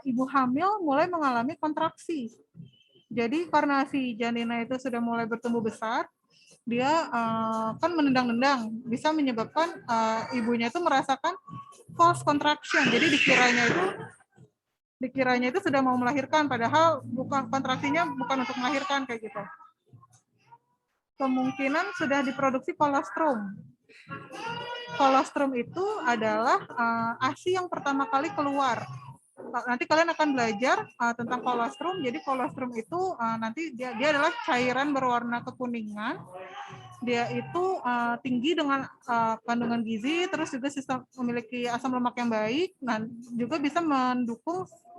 [SPEAKER 1] ibu hamil mulai mengalami kontraksi. Jadi karena si janinnya itu sudah mulai bertumbuh besar, dia kan menendang-nendang, bisa menyebabkan ibunya itu merasakan false contraction. Jadi dikiranya itu sudah mau melahirkan, padahal bukan, kontraksinya bukan untuk melahirkan kayak gitu. Kemungkinan sudah diproduksi kolostrum. Kolostrum itu adalah ASI yang pertama kali keluar. Nanti kalian akan belajar tentang kolostrum. Jadi kolostrum itu nanti dia adalah cairan berwarna kekuningan. Dia itu tinggi dengan kandungan gizi, terus juga memiliki asam lemak yang baik, nah juga bisa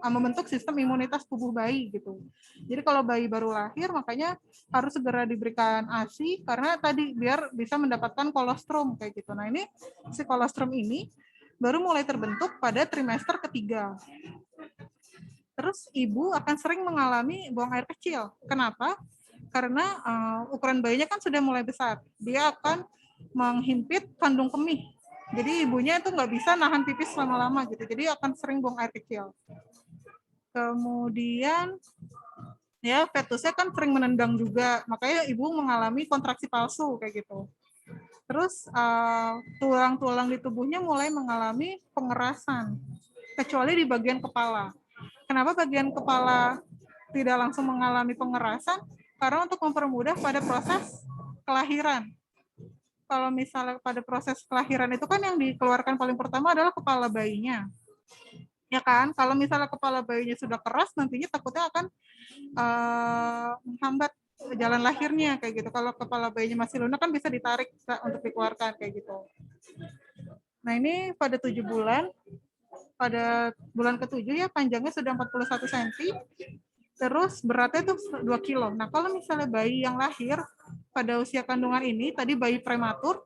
[SPEAKER 1] membentuk sistem imunitas tubuh bayi gitu. Jadi kalau bayi baru lahir, makanya harus segera diberikan ASI karena tadi biar bisa mendapatkan kolostrum kayak gitu. Nah, ini si kolostrum ini baru mulai terbentuk pada trimester ketiga. Terus ibu akan sering mengalami buang air kecil. Kenapa? Karena ukuran bayinya kan sudah mulai besar. Dia akan menghimpit kandung kemih. Jadi ibunya itu nggak bisa nahan pipis lama-lama gitu. Jadi akan sering buang air kecil. Kemudian ya fetusnya kan sering menendang juga. Makanya ibu mengalami kontraksi palsu kayak gitu. Terus tulang-tulang di tubuhnya mulai mengalami pengerasan. Kecuali di bagian kepala. Kenapa bagian kepala tidak langsung mengalami pengerasan? Karena untuk mempermudah pada proses kelahiran. Kalau misalnya pada proses kelahiran itu kan yang dikeluarkan paling pertama adalah kepala bayinya. Ya kan? Kalau misalnya kepala bayinya sudah keras, nantinya takutnya akan menghambat jalan lahirnya kayak gitu. Kalau kepala bayinya masih lunak kan bisa ditarik untuk dikeluarkan kayak gitu. Nah, ini pada 7 bulan. Pada bulan ke-7 ya panjangnya sudah 41 cm, terus beratnya itu 2 kilo. Nah, kalau misalnya bayi yang lahir pada usia kandungan ini, tadi bayi prematur,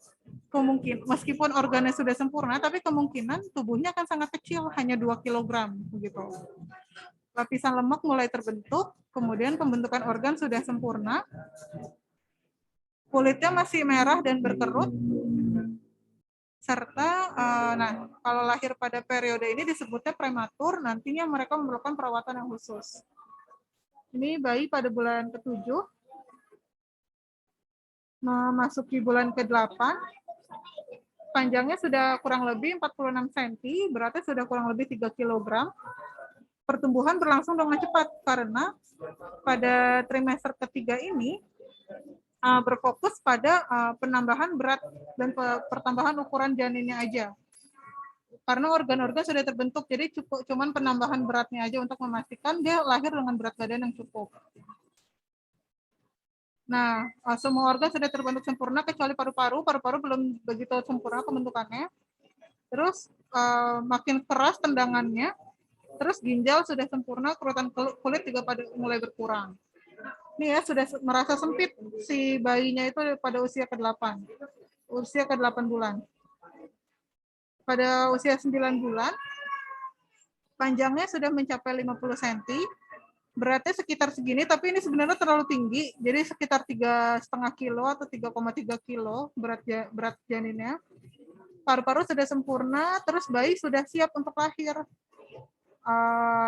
[SPEAKER 1] meskipun organnya sudah sempurna, tapi kemungkinan tubuhnya akan sangat kecil, hanya 2 kg begitu. Lapisan lemak mulai terbentuk, kemudian pembentukan organ sudah sempurna, kulitnya masih merah dan berkerut, serta nah kalau lahir pada periode ini disebutnya prematur, nantinya mereka memerlukan perawatan yang khusus. Ini bayi pada bulan ke-7 memasuki bulan ke-8, panjangnya sudah kurang lebih 46 cm, beratnya sudah kurang lebih 3 kg. pertumbuhan berlangsung dengan cepat karena pada trimester ketiga ini berfokus pada penambahan berat dan pertambahan ukuran janinnya aja. Karena organ-organ sudah terbentuk, jadi cuman penambahan beratnya aja untuk memastikan dia lahir dengan berat badan yang cukup. Nah, semua organ sudah terbentuk sempurna kecuali paru-paru. Paru-paru belum begitu sempurna pembentukannya. Terus makin keras tendangannya. Terus ginjal sudah sempurna, kerutan kulit juga mulai berkurang. Ini ya sudah merasa sempit si bayinya itu pada usia ke-8. Usia ke-8 bulan. Pada usia 9 bulan, panjangnya sudah mencapai 50 cm, beratnya sekitar segini, tapi ini sebenarnya terlalu tinggi, jadi sekitar 3,5 kilo atau 3,3 kilo berat janinnya. Paru-paru sudah sempurna, terus bayi sudah siap untuk lahir.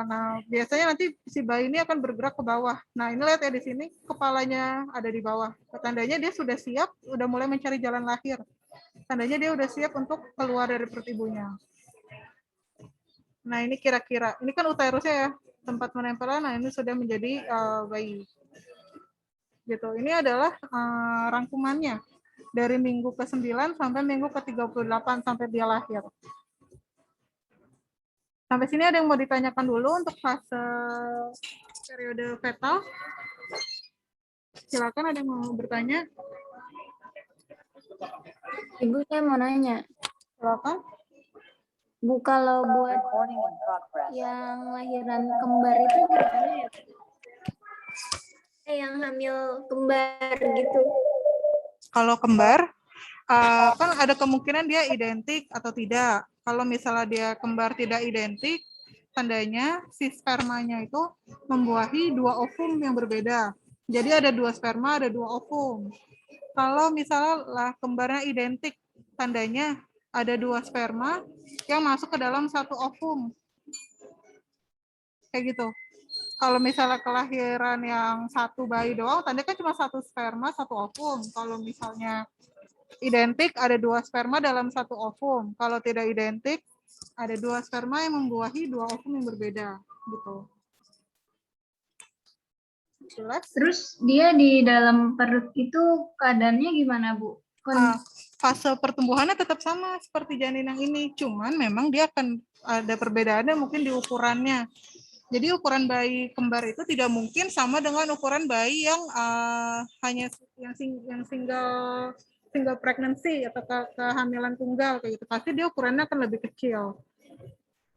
[SPEAKER 1] Nah, biasanya nanti si bayi ini akan bergerak ke bawah. Nah, ini lihat ya di sini, kepalanya ada di bawah. Tandanya dia sudah siap, udah mulai mencari jalan lahir. Tandanya dia udah siap untuk keluar dari perut ibunya. Nah, ini kira-kira, ini kan uterusnya ya, tempat menempelan. Nah, ini sudah menjadi bayi. Gitu. Ini adalah rangkumannya dari minggu ke-9 sampai minggu ke-38 sampai dia lahir. Sampai sini ada yang mau ditanyakan dulu untuk fase periode fetal? Silakan, ada yang mau bertanya?
[SPEAKER 5] Ibu, saya mau nanya.
[SPEAKER 1] Silakan.
[SPEAKER 5] Bu, kalau buat yang lahiran kembar itu gimana ya? Yang hamil kembar gitu.
[SPEAKER 1] Kalau kembar, kan ada kemungkinan dia identik atau tidak. Kalau misalnya dia kembar tidak identik, tandanya si spermanya itu membuahi 2 ovum yang berbeda. Jadi ada 2 sperma, ada 2 ovum. Kalau misalnya lah kembarnya identik, tandanya ada 2 sperma yang masuk ke dalam 1 ovum. Kayak gitu. Kalau misalnya kelahiran yang 1 bayi doang, tandanya kan cuma 1 sperma, 1 ovum. Kalau misalnya identik, ada 2 sperma dalam 1 ovum. Kalau tidak identik, ada 2 sperma yang membuahi 2 ovum yang berbeda. Gitu. Jelas?
[SPEAKER 4] Terus dia di dalam perut itu keadaannya gimana, Bu?
[SPEAKER 1] Fase pertumbuhannya tetap sama seperti janin yang ini, cuman memang dia akan ada perbedaannya mungkin di ukurannya. Jadi ukuran bayi kembar itu tidak mungkin sama dengan ukuran bayi yang hanya yang single pregnancy atau kehamilan tunggal kayak gitu. Pasti dia ukurannya akan lebih kecil.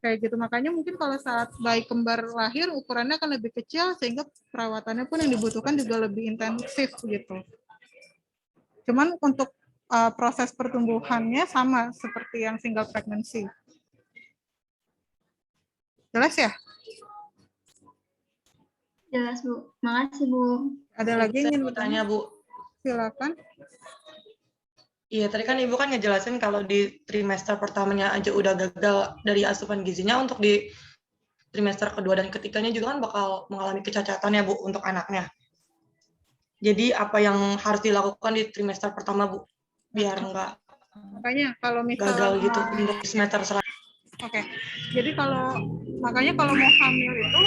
[SPEAKER 1] Kayak gitu. Makanya mungkin kalau saat bayi kembar lahir ukurannya akan lebih kecil sehingga perawatannya pun yang dibutuhkan juga lebih intensif gitu. Cuman untuk proses pertumbuhannya sama seperti yang single pregnancy. Jelas ya?
[SPEAKER 4] Jelas, Bu. Makasih, Bu.
[SPEAKER 1] Ada lagi yang ingin
[SPEAKER 8] bertanya, Bu?
[SPEAKER 1] Silakan.
[SPEAKER 8] Iya, tadi kan Ibu kan ngejelasin kalau di trimester pertamanya aja udah gagal dari asupan gizinya, untuk di trimester kedua dan ketiganya juga kan bakal mengalami kecacatan ya, Bu, untuk anaknya. Jadi apa yang harus dilakukan di trimester pertama, Bu? Biar enggak
[SPEAKER 1] makanya kalau misalnya
[SPEAKER 8] gagal gitu untuk semester selanjutnya.
[SPEAKER 1] Oke. Jadi makanya kalau mau hamil itu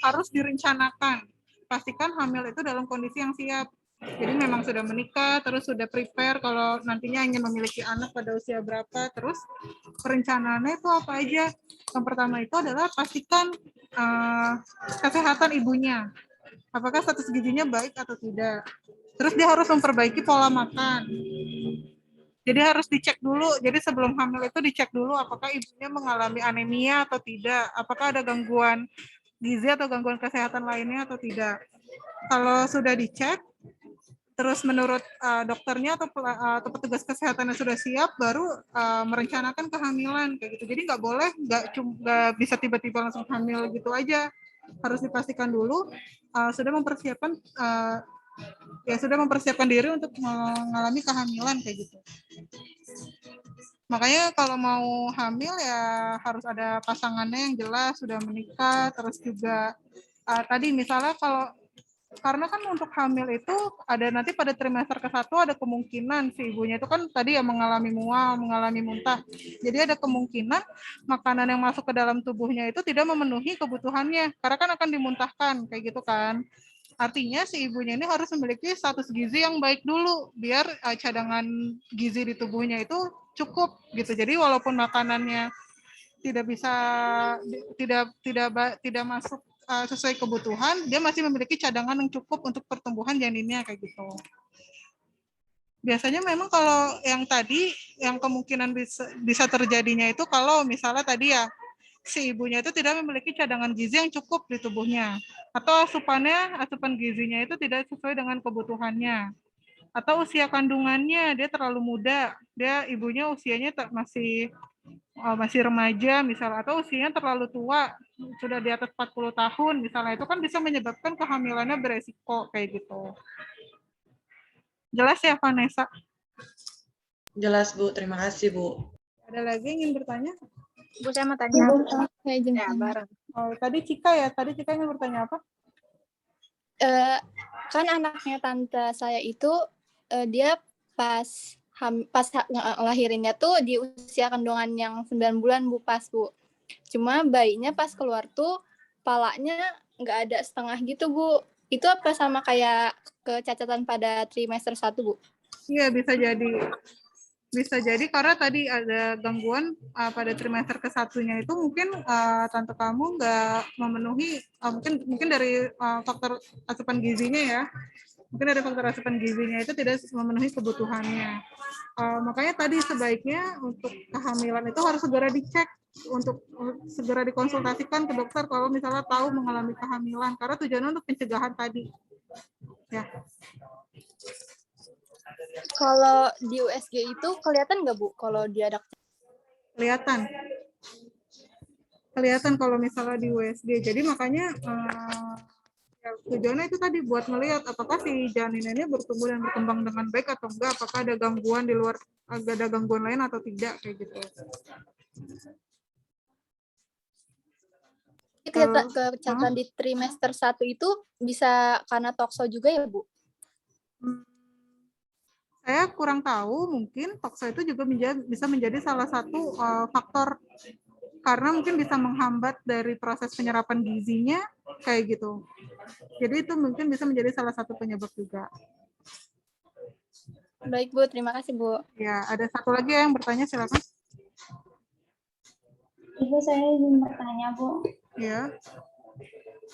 [SPEAKER 1] harus direncanakan. Pastikan hamil itu dalam kondisi yang siap. Jadi memang sudah menikah, terus sudah prepare kalau nantinya ingin memiliki anak pada usia berapa, terus perencanaannya itu apa aja. Yang pertama itu adalah pastikan kesehatan ibunya. Apakah status gizinya baik atau tidak. Terus dia harus memperbaiki pola makan. Jadi harus dicek dulu. Jadi sebelum hamil itu dicek dulu apakah ibunya mengalami anemia atau tidak. Apakah ada gangguan gizi atau gangguan kesehatan lainnya atau tidak. Kalau sudah dicek, terus menurut dokternya atau petugas kesehatan yang sudah siap, baru merencanakan kehamilan kayak gitu. Jadi nggak boleh, nggak bisa tiba-tiba langsung hamil gitu aja. Harus dipastikan dulu sudah mempersiapkan diri untuk mengalami kehamilan kayak gitu. Makanya kalau mau hamil ya harus ada pasangannya yang jelas, sudah menikah, terus juga tadi misalnya kalau Karena kan untuk hamil itu ada nanti pada trimester ke-1 ada kemungkinan si ibunya itu kan tadi ya mengalami mual, mengalami muntah. Jadi ada kemungkinan makanan yang masuk ke dalam tubuhnya itu tidak memenuhi kebutuhannya karena kan akan dimuntahkan kayak gitu kan. Artinya si ibunya ini harus memiliki status gizi yang baik dulu biar cadangan gizi di tubuhnya itu cukup gitu. Jadi walaupun makanannya tidak bisa tidak masuk sesuai kebutuhan, dia masih memiliki cadangan yang cukup untuk pertumbuhan janinnya kayak gitu. Biasanya memang kalau yang tadi yang kemungkinan bisa terjadinya itu kalau misalnya tadi ya si ibunya itu tidak memiliki cadangan gizi yang cukup di tubuhnya atau asupan gizinya itu tidak sesuai dengan kebutuhannya atau usia kandungannya dia terlalu muda, dia ibunya usianya masih remaja misalnya atau usianya terlalu tua sudah di atas 40 tahun misalnya itu kan bisa menyebabkan kehamilannya beresiko kayak gitu. Jelas ya Vanessa?
[SPEAKER 8] Jelas Bu, terima kasih Bu.
[SPEAKER 1] Ada lagi yang ingin bertanya?
[SPEAKER 3] Bu, saya mau tanya.
[SPEAKER 5] Saya izin
[SPEAKER 3] Ya,
[SPEAKER 5] tanya.
[SPEAKER 3] bareng.
[SPEAKER 1] Oh, tadi Cika ingin bertanya apa?
[SPEAKER 5] Kan anaknya tante saya itu dia pas ngelahirinnya tuh di usia kandungan yang 9 bulan Bu. Cuma bayinya pas keluar tuh palanya nggak ada setengah gitu Bu. Itu apa sama kayak kecacatan pada trimester 1 Bu?
[SPEAKER 1] Iya bisa jadi karena tadi ada gangguan pada trimester ke-1-nya itu mungkin tante kamu nggak memenuhi mungkin dari faktor asupan gizinya ya. Mungkin dari faktor asupan gizinya itu tidak memenuhi kebutuhannya. Makanya tadi sebaiknya untuk kehamilan itu harus segera dicek untuk segera dikonsultasikan ke dokter kalau misalnya tahu mengalami kehamilan karena tujuannya untuk pencegahan tadi. Ya.
[SPEAKER 5] Kalau di USG itu kelihatan nggak Bu kalau dia ada?
[SPEAKER 1] Kelihatan kalau misalnya di USG. Jadi makanya ya, tujuannya itu tadi buat melihat apakah si janin ini bertumbuh dan berkembang dengan baik atau enggak, apakah ada gangguan di luar, ada gangguan lain atau tidak kayak gitu.
[SPEAKER 5] Kecacatan di trimester 1 itu bisa karena tokso juga ya Bu?
[SPEAKER 1] Saya kurang tahu, mungkin tokso itu juga bisa menjadi salah satu faktor karena mungkin bisa menghambat dari proses penyerapan gizinya kayak gitu. Jadi itu mungkin bisa menjadi salah satu penyebab juga.
[SPEAKER 5] Baik Bu, terima kasih Bu.
[SPEAKER 1] Ya, ada satu lagi yang bertanya, silakan.
[SPEAKER 9] Ibu, saya ingin bertanya Bu.
[SPEAKER 1] Ya.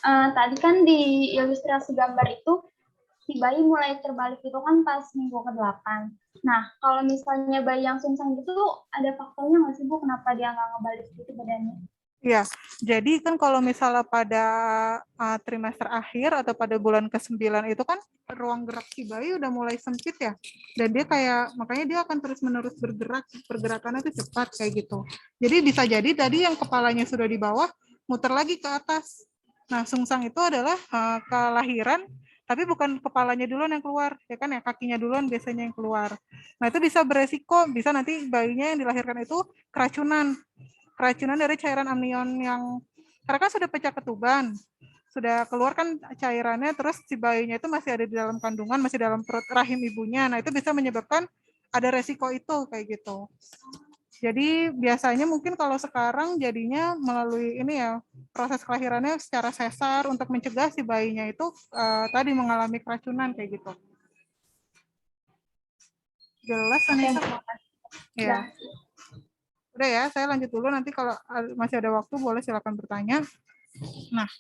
[SPEAKER 9] Tadi kan di ilustrasi gambar itu si bayi mulai terbalik itu kan pas minggu ke-8. Nah, kalau misalnya bayi yang sungsang itu ada faktornya nggak sih Bu, kenapa dia nggak ngebalik gitu badannya?
[SPEAKER 1] Ya, jadi kan kalau misalnya pada trimester akhir atau pada bulan ke-9 itu kan ruang gerak si bayi udah mulai sempit ya. Dan dia makanya dia akan terus-menerus bergerak, pergerakannya itu cepat kayak gitu. Jadi bisa jadi tadi yang kepalanya sudah di bawah, muter lagi ke atas. Nah, sungsang itu adalah kelahiran, tapi bukan kepalanya duluan yang keluar, ya kan ya, kakinya duluan biasanya yang keluar. Nah, itu bisa beresiko, bisa nanti bayinya yang dilahirkan itu keracunan dari cairan amnion yang karena kan sudah pecah ketuban, sudah keluar kan cairannya, terus si bayinya itu masih ada di dalam kandungan, masih dalam perut rahim ibunya. Nah, itu bisa menyebabkan ada resiko itu kayak gitu. Jadi biasanya mungkin kalau sekarang jadinya melalui ini ya proses kelahirannya secara sesar untuk mencegah si bayinya itu tadi mengalami keracunan kayak gitu. Jelas Anissa? Ya. Udah ya, saya lanjut dulu. Nanti kalau masih ada waktu, boleh silakan bertanya. Nah,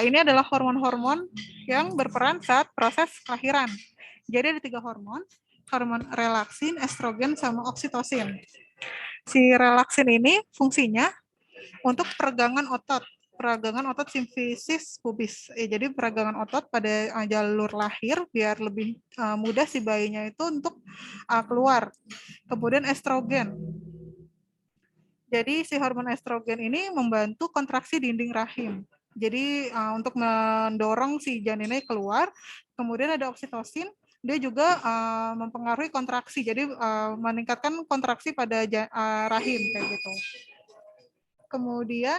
[SPEAKER 1] ini adalah hormon-hormon yang berperan saat proses kelahiran. Jadi ada 3 hormon relaksin, estrogen, sama oksitosin. Si relaksin ini fungsinya untuk peragangan otot simfisis pubis. Jadi peragangan otot pada jalur lahir biar lebih mudah si bayinya itu untuk keluar. Kemudian estrogen. Jadi si hormon estrogen ini membantu kontraksi dinding rahim. Jadi untuk mendorong si janinnya keluar. Kemudian ada oksitosin, dia juga mempengaruhi kontraksi. Jadi meningkatkan kontraksi pada rahim kayak gitu. Kemudian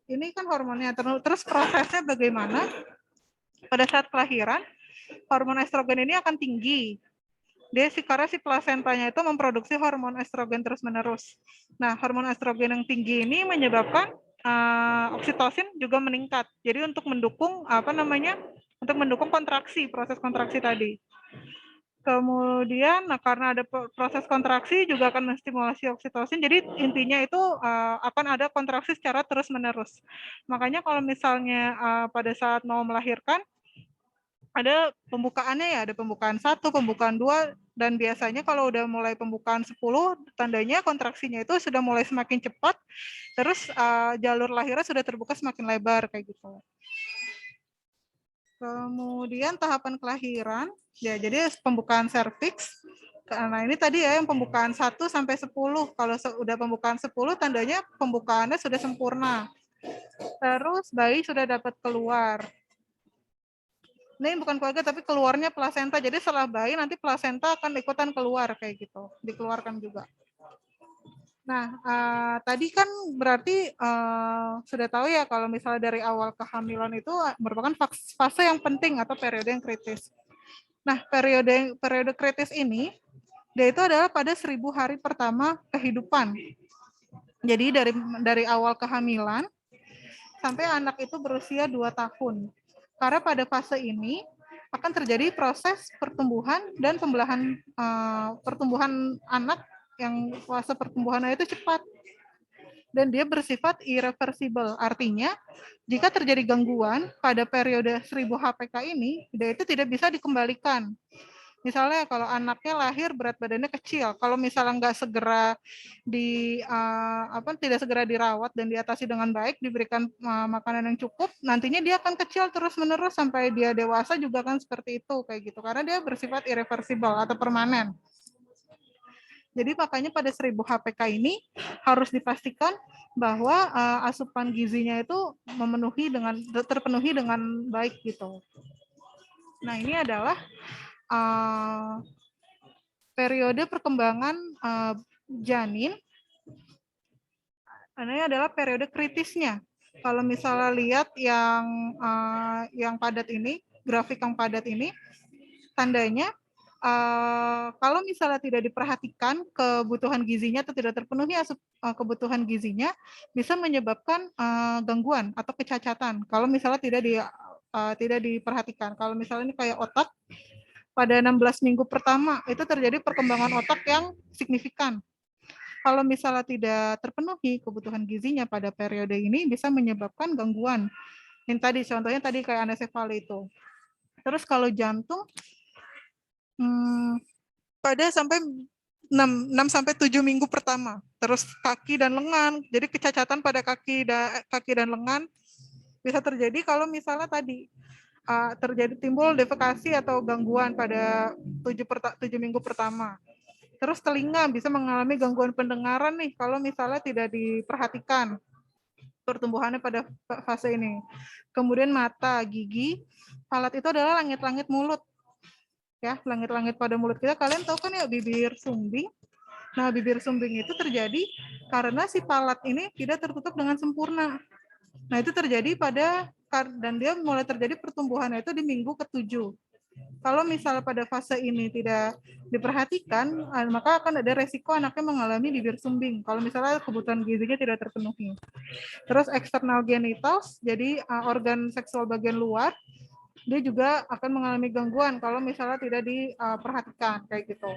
[SPEAKER 1] ini kan hormonnya. Terus prosesnya bagaimana? pada saat kelahiran, hormon estrogen ini akan tinggi. Karena si plasentanya itu memproduksi hormon estrogen terus-menerus. Nah, hormon estrogen yang tinggi ini menyebabkan oksitosin juga meningkat. Jadi untuk mendukung untuk mendukung kontraksi, proses kontraksi tadi. Kemudian, karena ada proses kontraksi juga akan menstimulasi oksitosin. Jadi intinya itu akan ada kontraksi secara terus-menerus. Makanya kalau misalnya pada saat mau melahirkan, ada pembukaannya ya, ada pembukaan 1, pembukaan 2, dan biasanya kalau udah mulai pembukaan 10, tandanya kontraksinya itu sudah mulai semakin cepat, terus jalur lahirnya sudah terbuka semakin lebar, kayak gitu. Kemudian tahapan kelahiran, ya jadi pembukaan serviks. Nah ini tadi ya yang pembukaan 1 sampai 10. Kalau udah pembukaan 10, tandanya pembukaannya sudah sempurna. Terus bayi sudah dapat keluar. Ini bukan keluarga tapi keluarnya plasenta. Jadi setelah bayi nanti plasenta akan ikutan keluar kayak gitu, dikeluarkan juga. Nah, tadi kan berarti sudah tahu ya kalau misalnya dari awal kehamilan itu merupakan fase yang penting atau periode yang kritis. Nah, periode kritis ini dia itu adalah pada 1000 hari pertama kehidupan. Jadi dari awal kehamilan sampai anak itu berusia 2 tahun. Karena pada fase ini akan terjadi proses pertumbuhan dan pembelahan pertumbuhan anak yang fase pertumbuhannya itu cepat. Dan dia bersifat irreversible. Artinya, jika terjadi gangguan pada periode 1000 HPK ini, dia itu tidak bisa dikembalikan. Misalnya kalau anaknya lahir berat badannya kecil, kalau misalnya nggak segera tidak segera dirawat dan diatasi dengan baik, diberikan makanan yang cukup, nantinya dia akan kecil terus-menerus sampai dia dewasa juga kan seperti itu kayak gitu, karena dia bersifat irreversible atau permanen. Jadi makanya pada 1000 HPK ini harus dipastikan bahwa asupan gizinya itu terpenuhi dengan baik gitu. Nah ini adalah periode perkembangan janin. Ini adalah periode kritisnya. Kalau misalnya lihat yang padat ini, grafik yang padat ini, tandanya kalau misalnya tidak diperhatikan kebutuhan gizinya atau tidak terpenuhi kebutuhan gizinya, bisa menyebabkan gangguan atau kecacatan. Kalau misalnya tidak diperhatikan. Kalau misalnya ini kayak otak, pada 16 minggu pertama itu terjadi perkembangan otak yang signifikan. Kalau misalnya tidak terpenuhi kebutuhan gizinya pada periode ini bisa menyebabkan gangguan. Yang tadi contohnya kayak aneksefali itu. Terus kalau jantung pada sampai 6 sampai 7 minggu pertama. Terus kaki dan lengan. Jadi kecacatan pada kaki dan lengan bisa terjadi kalau misalnya tadi terjadi timbul defekasi atau gangguan pada 7 minggu pertama. Terus telinga bisa mengalami gangguan pendengaran nih kalau misalnya tidak diperhatikan pertumbuhannya pada fase ini. Kemudian mata, gigi, palat itu adalah langit-langit mulut. Ya, langit-langit pada mulut kita. Kalian tahu kan ya bibir sumbing. Nah, bibir sumbing itu terjadi karena si palat ini tidak tertutup dengan sempurna. Nah, itu terjadi dan dia mulai terjadi pertumbuhannya itu di minggu ke-7. Kalau misalnya pada fase ini tidak diperhatikan, maka akan ada resiko anaknya mengalami bibir sumbing. Kalau misalnya kebutuhan gizinya tidak terpenuhi. Terus external genitals, jadi organ seksual bagian luar, dia juga akan mengalami gangguan kalau misalnya tidak diperhatikan kayak gitu.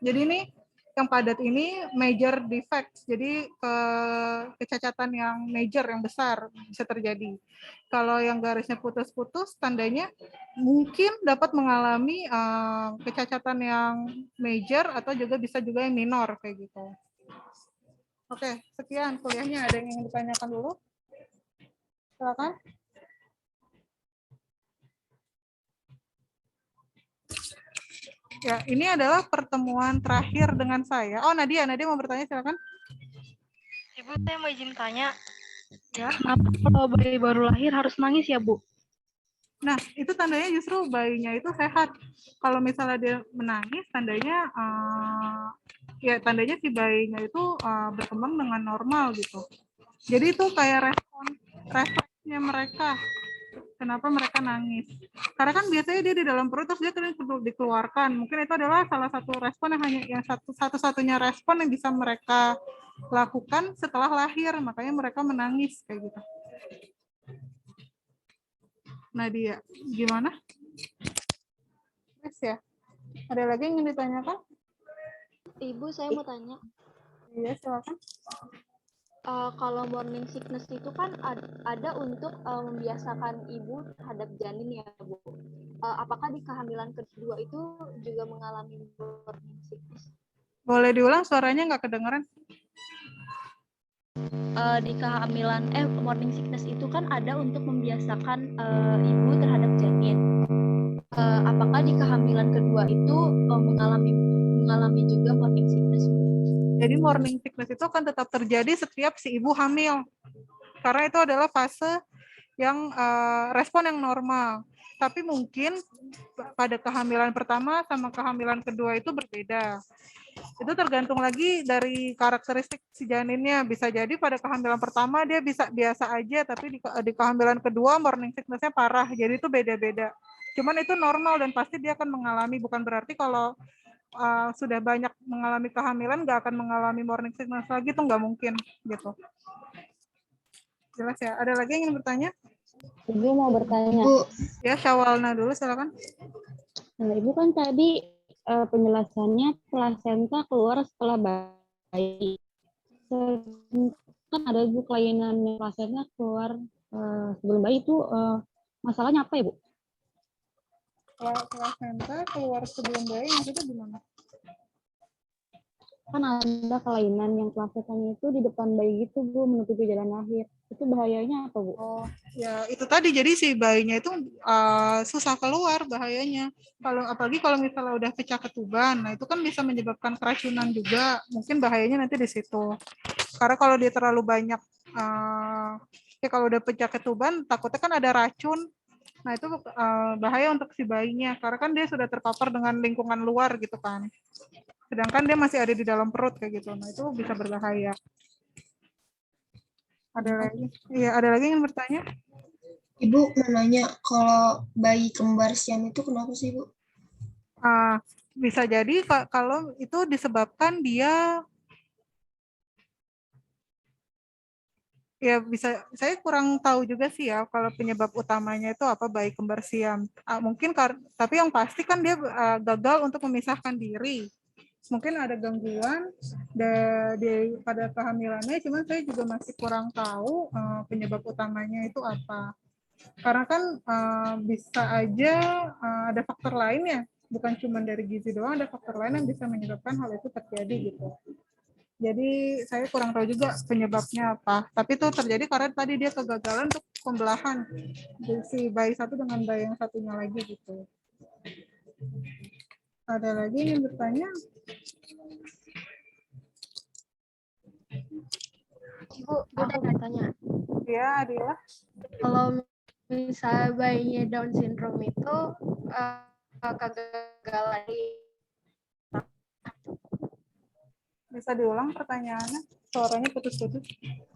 [SPEAKER 1] Jadi ini yang padat ini major defects, jadi kecacatan yang major, yang besar bisa terjadi. Kalau yang garisnya putus-putus, tandanya mungkin dapat mengalami kecacatan yang major atau bisa juga yang minor kayak gitu. Oke, sekian kuliahnya. Ada yang ingin ditanyakan dulu? Silakan. Ya, ini adalah pertemuan terakhir dengan saya. Oh, Nadia mau bertanya, silakan.
[SPEAKER 10] Ibu, saya mau izin tanya.
[SPEAKER 1] Ya.
[SPEAKER 10] Kenapa kalau bayi baru lahir harus nangis ya, Bu?
[SPEAKER 1] Nah, itu tandanya justru bayinya itu sehat. Kalau misalnya dia menangis, tandanya tandanya si bayinya itu berkembang dengan normal gitu. Jadi itu kayak refleksnya mereka. Kenapa mereka nangis? Karena kan biasanya dia di dalam perut terus dia dikeluarkan. Mungkin itu adalah salah satu respon yang satu-satunya respon yang bisa mereka lakukan setelah lahir, makanya mereka menangis kayak gitu. Nadia, gimana? Yes, ya. Ada lagi yang ingin ditanyakan?
[SPEAKER 6] Ibu, saya mau tanya.
[SPEAKER 1] Iya, silakan.
[SPEAKER 6] Kalau morning sickness itu kan ada untuk membiasakan ibu terhadap janin ya, Bu. Apakah di kehamilan kedua itu juga mengalami morning sickness?
[SPEAKER 1] Boleh diulang, suaranya nggak kedengeran.
[SPEAKER 6] Di kehamilan morning sickness itu kan ada untuk membiasakan ibu terhadap janin. Apakah di kehamilan kedua itu mengalami juga morning sickness?
[SPEAKER 1] Jadi morning sickness itu akan tetap terjadi setiap si ibu hamil. Karena itu adalah fase yang respon yang normal. Tapi mungkin pada kehamilan pertama sama kehamilan kedua itu berbeda. Itu tergantung lagi dari karakteristik si janinnya. Bisa jadi pada kehamilan pertama dia bisa biasa aja, tapi di kehamilan kedua morning sickness-nya parah. Jadi itu beda-beda. Cuman itu normal dan pasti dia akan mengalami. Bukan berarti kalau sudah banyak mengalami kehamilan nggak akan mengalami morning sickness lagi, itu nggak mungkin gitu. Jelas ya? Ada lagi yang ingin bertanya?
[SPEAKER 11] Ibu mau bertanya.
[SPEAKER 7] Bu,
[SPEAKER 1] Ya, Syawalna dulu silakan.
[SPEAKER 11] Nah, Ibu kan tadi penjelasannya plasenta keluar setelah bayi. Kan ada Ibu kelainan plasenta keluar sebelum bayi itu masalahnya apa, Ibu?
[SPEAKER 1] Plasenta keluar sebelum bayi maksudnya gimana?
[SPEAKER 11] Kan ada kelainan yang plasentanya itu di depan bayi gitu, Bu, menutupi jalan lahir. Itu bahayanya apa, Bu?
[SPEAKER 1] Oh, ya itu tadi, jadi si bayinya itu susah keluar bahayanya. Apalagi kalau misalnya udah pecah ketuban, nah itu kan bisa menyebabkan keracunan juga. Mungkin bahayanya nanti di situ. Karena kalau dia terlalu banyak, ya kalau udah pecah ketuban, takutnya kan ada racun. Nah itu bahaya untuk si bayinya, karena kan dia sudah terpapar dengan lingkungan luar gitu kan. Sedangkan dia masih ada di dalam perut kayak gitu. Nah itu bisa berbahaya. Ada lagi? Iya, ada lagi yang bertanya?
[SPEAKER 7] Ibu mau nanya, kalau bayi kembar siam itu kenapa sih, Bu?
[SPEAKER 1] Bisa jadi kalau itu disebabkan dia, ya bisa, saya kurang tahu juga sih ya kalau penyebab utamanya itu apa bayi kembar siam. Mungkin tapi yang pasti kan dia gagal untuk memisahkan diri. Mungkin ada gangguan pada kehamilannya, cuman saya juga masih kurang tahu penyebab utamanya itu apa. Karena kan bisa aja ada faktor lain ya, bukan cuma dari gizi doang, ada faktor lain yang bisa menyebabkan hal itu terjadi gitu. Jadi saya kurang tahu juga penyebabnya apa. Tapi itu terjadi karena tadi dia kegagalan untuk pembelahan si bayi satu dengan bayi yang satunya lagi gitu. Ada lagi yang bertanya?
[SPEAKER 6] Ibu, aku mau tanya.
[SPEAKER 1] Ya, Adila.
[SPEAKER 2] Kalau misalnya bayinya Down syndrome itu kegagalan
[SPEAKER 1] Bisa diulang pertanyaannya? Suaranya putus-putus.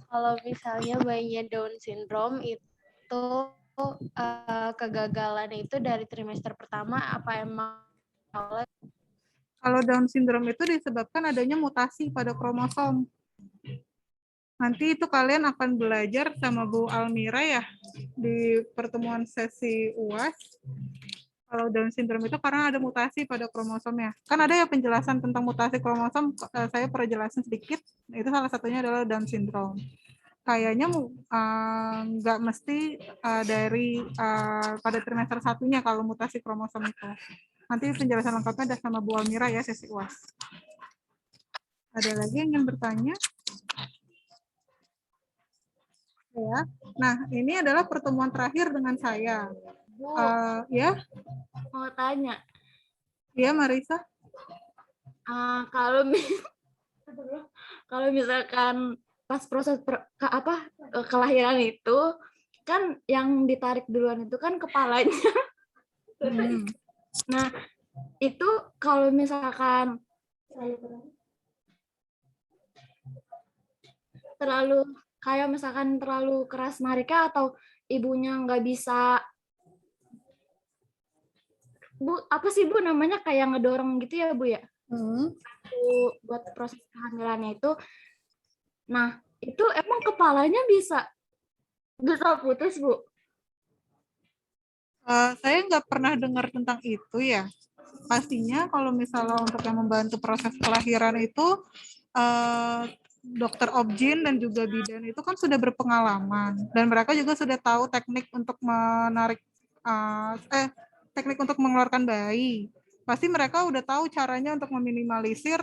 [SPEAKER 2] kalau misalnya bayinya Down syndrome itu kegagalan itu dari trimester pertama apa emang oleh?
[SPEAKER 1] Kalau Down syndrome itu disebabkan adanya mutasi pada kromosom. Nanti itu kalian akan belajar sama Bu Almira ya di pertemuan sesi UAS. Kalau Down syndrome itu karena ada mutasi pada kromosomnya. Kan ada ya penjelasan tentang mutasi kromosom, saya pernah jelasin sedikit. Itu salah satunya adalah Down syndrome. Kayaknya nggak mesti dari pada trimester satunya kalau mutasi kromosom itu. Nanti penjelasan lengkapnya ada sama Bu Almira ya sesi UAS. Ada lagi yang ingin bertanya? Ya. Nah, ini adalah pertemuan terakhir dengan saya.
[SPEAKER 2] Bu,
[SPEAKER 1] Ya,
[SPEAKER 2] mau tanya.
[SPEAKER 1] ya Marisa.
[SPEAKER 2] Kalau misalkan pas proses kelahiran itu kan yang ditarik duluan itu kan kepalanya. Nah, itu kalau misalkan terlalu kayak misalkan terlalu keras nariknya atau ibunya nggak bisa
[SPEAKER 12] Bu, apa sih Bu namanya kayak ngedorong gitu ya Bu ya?
[SPEAKER 1] Hmm.
[SPEAKER 12] Buat proses kehamilannya itu. Nah, itu emang kepalanya bisa putus Bu?
[SPEAKER 1] Saya nggak pernah dengar tentang itu ya. Pastinya kalau misalnya untuk yang membantu proses kelahiran itu dokter obgyn dan juga bidan itu kan sudah berpengalaman dan mereka juga sudah tahu teknik untuk menarik teknik untuk mengeluarkan bayi. Pasti mereka udah tahu caranya untuk meminimalisir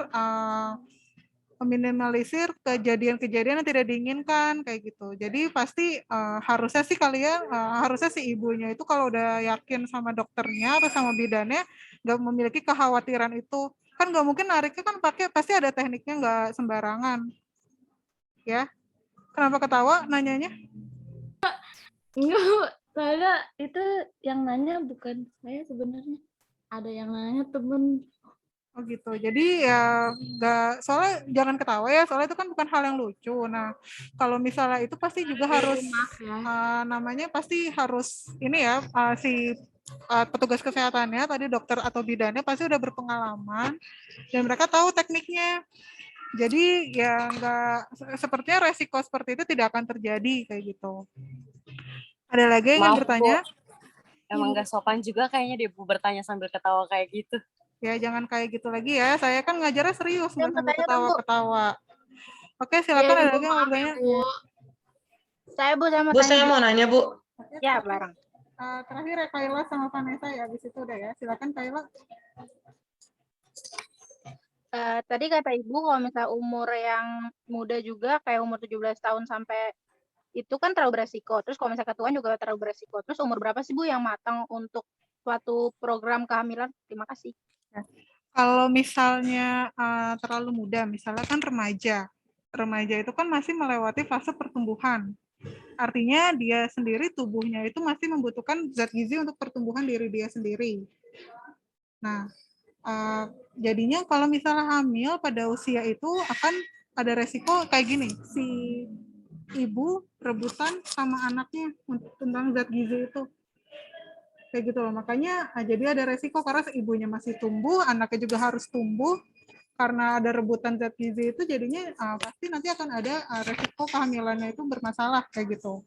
[SPEAKER 1] kejadian-kejadian yang tidak diinginkan kayak gitu. Jadi pasti harusnya sih kalian harusnya si ibunya itu kalau udah yakin sama dokternya atau sama bidannya nggak memiliki kekhawatiran itu. Kan nggak mungkin nariknya kan pasti ada tekniknya, nggak sembarangan. Ya. Kenapa ketawa nanyanya?
[SPEAKER 12] Enggak, soalnya itu yang nanya bukan saya sebenarnya. Ada yang nanya temen.
[SPEAKER 1] Oh gitu. Jadi ya nggak, soalnya jangan ketawa ya, soalnya itu kan bukan hal yang lucu. Nah, kalau misalnya itu pasti juga harus namanya pasti harus ini ya si petugas kesehatannya tadi dokter atau bidannya pasti udah berpengalaman dan mereka tahu tekniknya. Jadi ya nggak, sepertinya resiko seperti itu tidak akan terjadi kayak gitu. Ada lagi yang ingin bertanya?
[SPEAKER 13] Emang nggak sopan juga kayaknya deh Bu bertanya sambil ketawa kayak gitu.
[SPEAKER 1] Ya jangan kayak gitu lagi ya. Saya kan ngajarnya serius, nggak sambil ketawa-ketawa. Oke, silakan ada lagi yang mau bertanya.
[SPEAKER 3] Saya Bu,
[SPEAKER 8] Bu, saya mau nanya Bu.
[SPEAKER 3] Ya, bareng.
[SPEAKER 1] Terakhir ya Kayla sama Vanessa ya, habis itu udah ya. Silakan Kayla.
[SPEAKER 3] Tadi kata Ibu kalau misalnya umur yang muda juga kayak umur 17 tahun sampai itu kan terlalu beresiko. Terus kalau misalnya ketuaan juga terlalu beresiko. Terus umur berapa sih Bu yang matang untuk suatu program kehamilan? Terima kasih.
[SPEAKER 1] Kalau misalnya terlalu muda, misalnya kan remaja. Remaja itu kan masih melewati fase pertumbuhan. Artinya dia sendiri tubuhnya itu masih membutuhkan zat gizi untuk pertumbuhan diri dia sendiri. Nah, jadinya kalau misalnya hamil pada usia itu akan ada resiko kayak gini, si ibu rebutan sama anaknya tentang zat gizi itu. Kayak gitu loh, makanya jadi ada resiko karena ibunya masih tumbuh, anaknya juga harus tumbuh, karena ada rebutan zat gizi itu jadinya pasti nanti akan ada resiko kehamilannya itu bermasalah kayak gitu.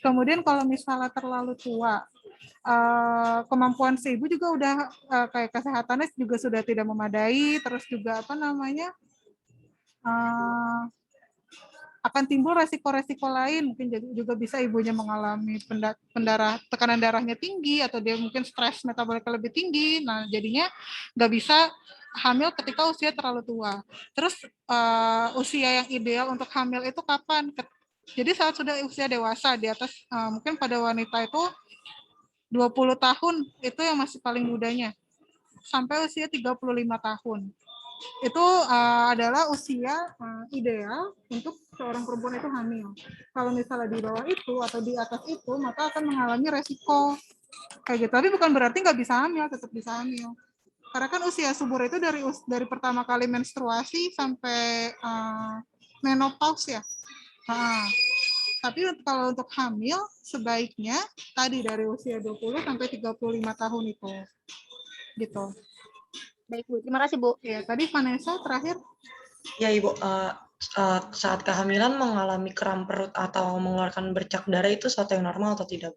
[SPEAKER 1] Kemudian kalau misalnya terlalu tua, kemampuan si ibu juga udah kayak kesehatannya juga sudah tidak memadai, terus juga apa namanya akan timbul resiko-resiko lain, mungkin juga bisa ibunya mengalami tekanan darahnya tinggi atau dia mungkin stres metaboliknya lebih tinggi. Nah, jadinya nggak bisa hamil ketika usia terlalu tua. Terus usia yang ideal untuk hamil itu kapan? Jadi saat sudah usia dewasa, di atas mungkin pada wanita itu 20 tahun itu yang masih paling mudanya, sampai usia 35 tahun. Itu adalah usia ideal untuk seorang perempuan itu hamil. Kalau misalnya di bawah itu atau di atas itu, maka akan mengalami resiko kayak gitu. Tapi bukan berarti nggak bisa hamil, tetap bisa hamil. Karena kan usia subur itu dari pertama kali menstruasi sampai menopause ya. Tapi kalau untuk hamil sebaiknya tadi dari usia 20 sampai 35 tahun itu. Gitu.
[SPEAKER 3] Baik Bu, terima kasih Bu.
[SPEAKER 1] Ya, tadi Vanessa terakhir.
[SPEAKER 8] Ya Ibu, saat kehamilan mengalami kram perut atau mengeluarkan bercak darah itu sesuatu yang normal atau tidak?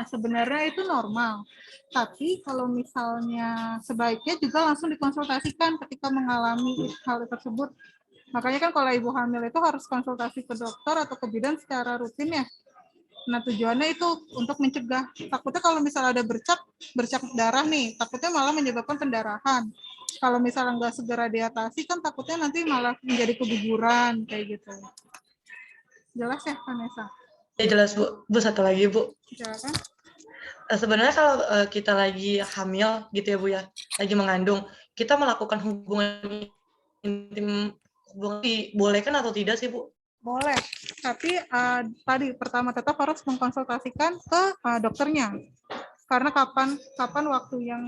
[SPEAKER 1] Sebenarnya itu normal, tapi kalau misalnya sebaiknya juga langsung dikonsultasikan ketika mengalami hal tersebut. Makanya kan kalau ibu hamil itu harus konsultasi ke dokter atau ke bidan secara rutin ya. Nah, tujuannya itu untuk mencegah. Takutnya kalau misalnya ada bercak darah nih, takutnya malah menyebabkan pendarahan. Kalau misalnya nggak segera diatasi, kan takutnya nanti malah menjadi keguguran, kayak gitu. Jelas ya, Vanessa?
[SPEAKER 8] Ya jelas Bu. Bu, satu lagi Bu.
[SPEAKER 1] Silakan.
[SPEAKER 8] Sebenarnya kalau kita lagi hamil gitu ya Bu ya, lagi mengandung, kita melakukan hubungan intim, bolehkan atau tidak sih Bu?
[SPEAKER 1] Boleh, tapi tadi pertama tetap harus mengkonsultasikan ke dokternya. Karena kapan waktu yang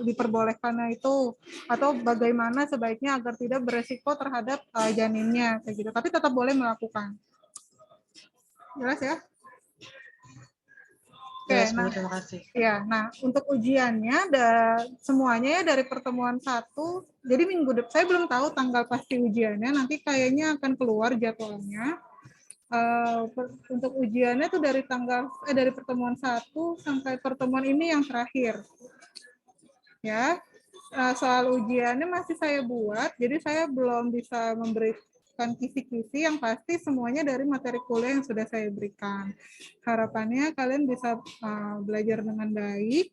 [SPEAKER 1] diperbolehkannya itu, atau bagaimana sebaiknya agar tidak beresiko terhadap janinnya kayak gitu. Tapi tetap boleh melakukan. Jelas ya? Oke,
[SPEAKER 8] Yes, Bu,
[SPEAKER 1] nah,
[SPEAKER 8] terima kasih.
[SPEAKER 1] ya, nah untuk ujiannya semuanya ya dari pertemuan 1. Jadi saya belum tahu tanggal pasti ujiannya. Nanti kayaknya akan keluar jadwalnya. Untuk ujiannya tuh dari dari pertemuan 1 sampai pertemuan ini yang terakhir. Ya, soal ujiannya masih saya buat. Jadi saya belum bisa memberikan kisi-kisi, yang pasti semuanya dari materi kuliah yang sudah saya berikan. Harapannya kalian bisa belajar dengan baik.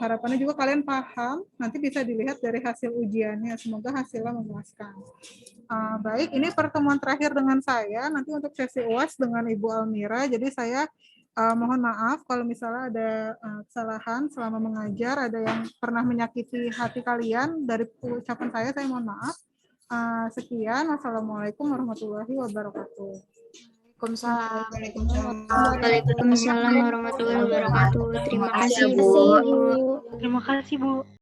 [SPEAKER 1] Harapannya juga kalian paham, nanti bisa dilihat dari hasil ujiannya. Semoga hasilnya memuaskan. Baik, ini pertemuan terakhir dengan saya. Nanti untuk sesi UAS dengan Ibu Almira. Jadi saya mohon maaf kalau misalnya ada kesalahan selama mengajar, ada yang pernah menyakiti hati kalian. Dari ucapan saya mohon maaf. Sekian, wassalamualaikum warahmatullahi wabarakatuh.
[SPEAKER 14] Waalaikumsalam warahmatullahi wabarakatuh. Terima kasih, Bu.
[SPEAKER 10] Terima kasih, Bu.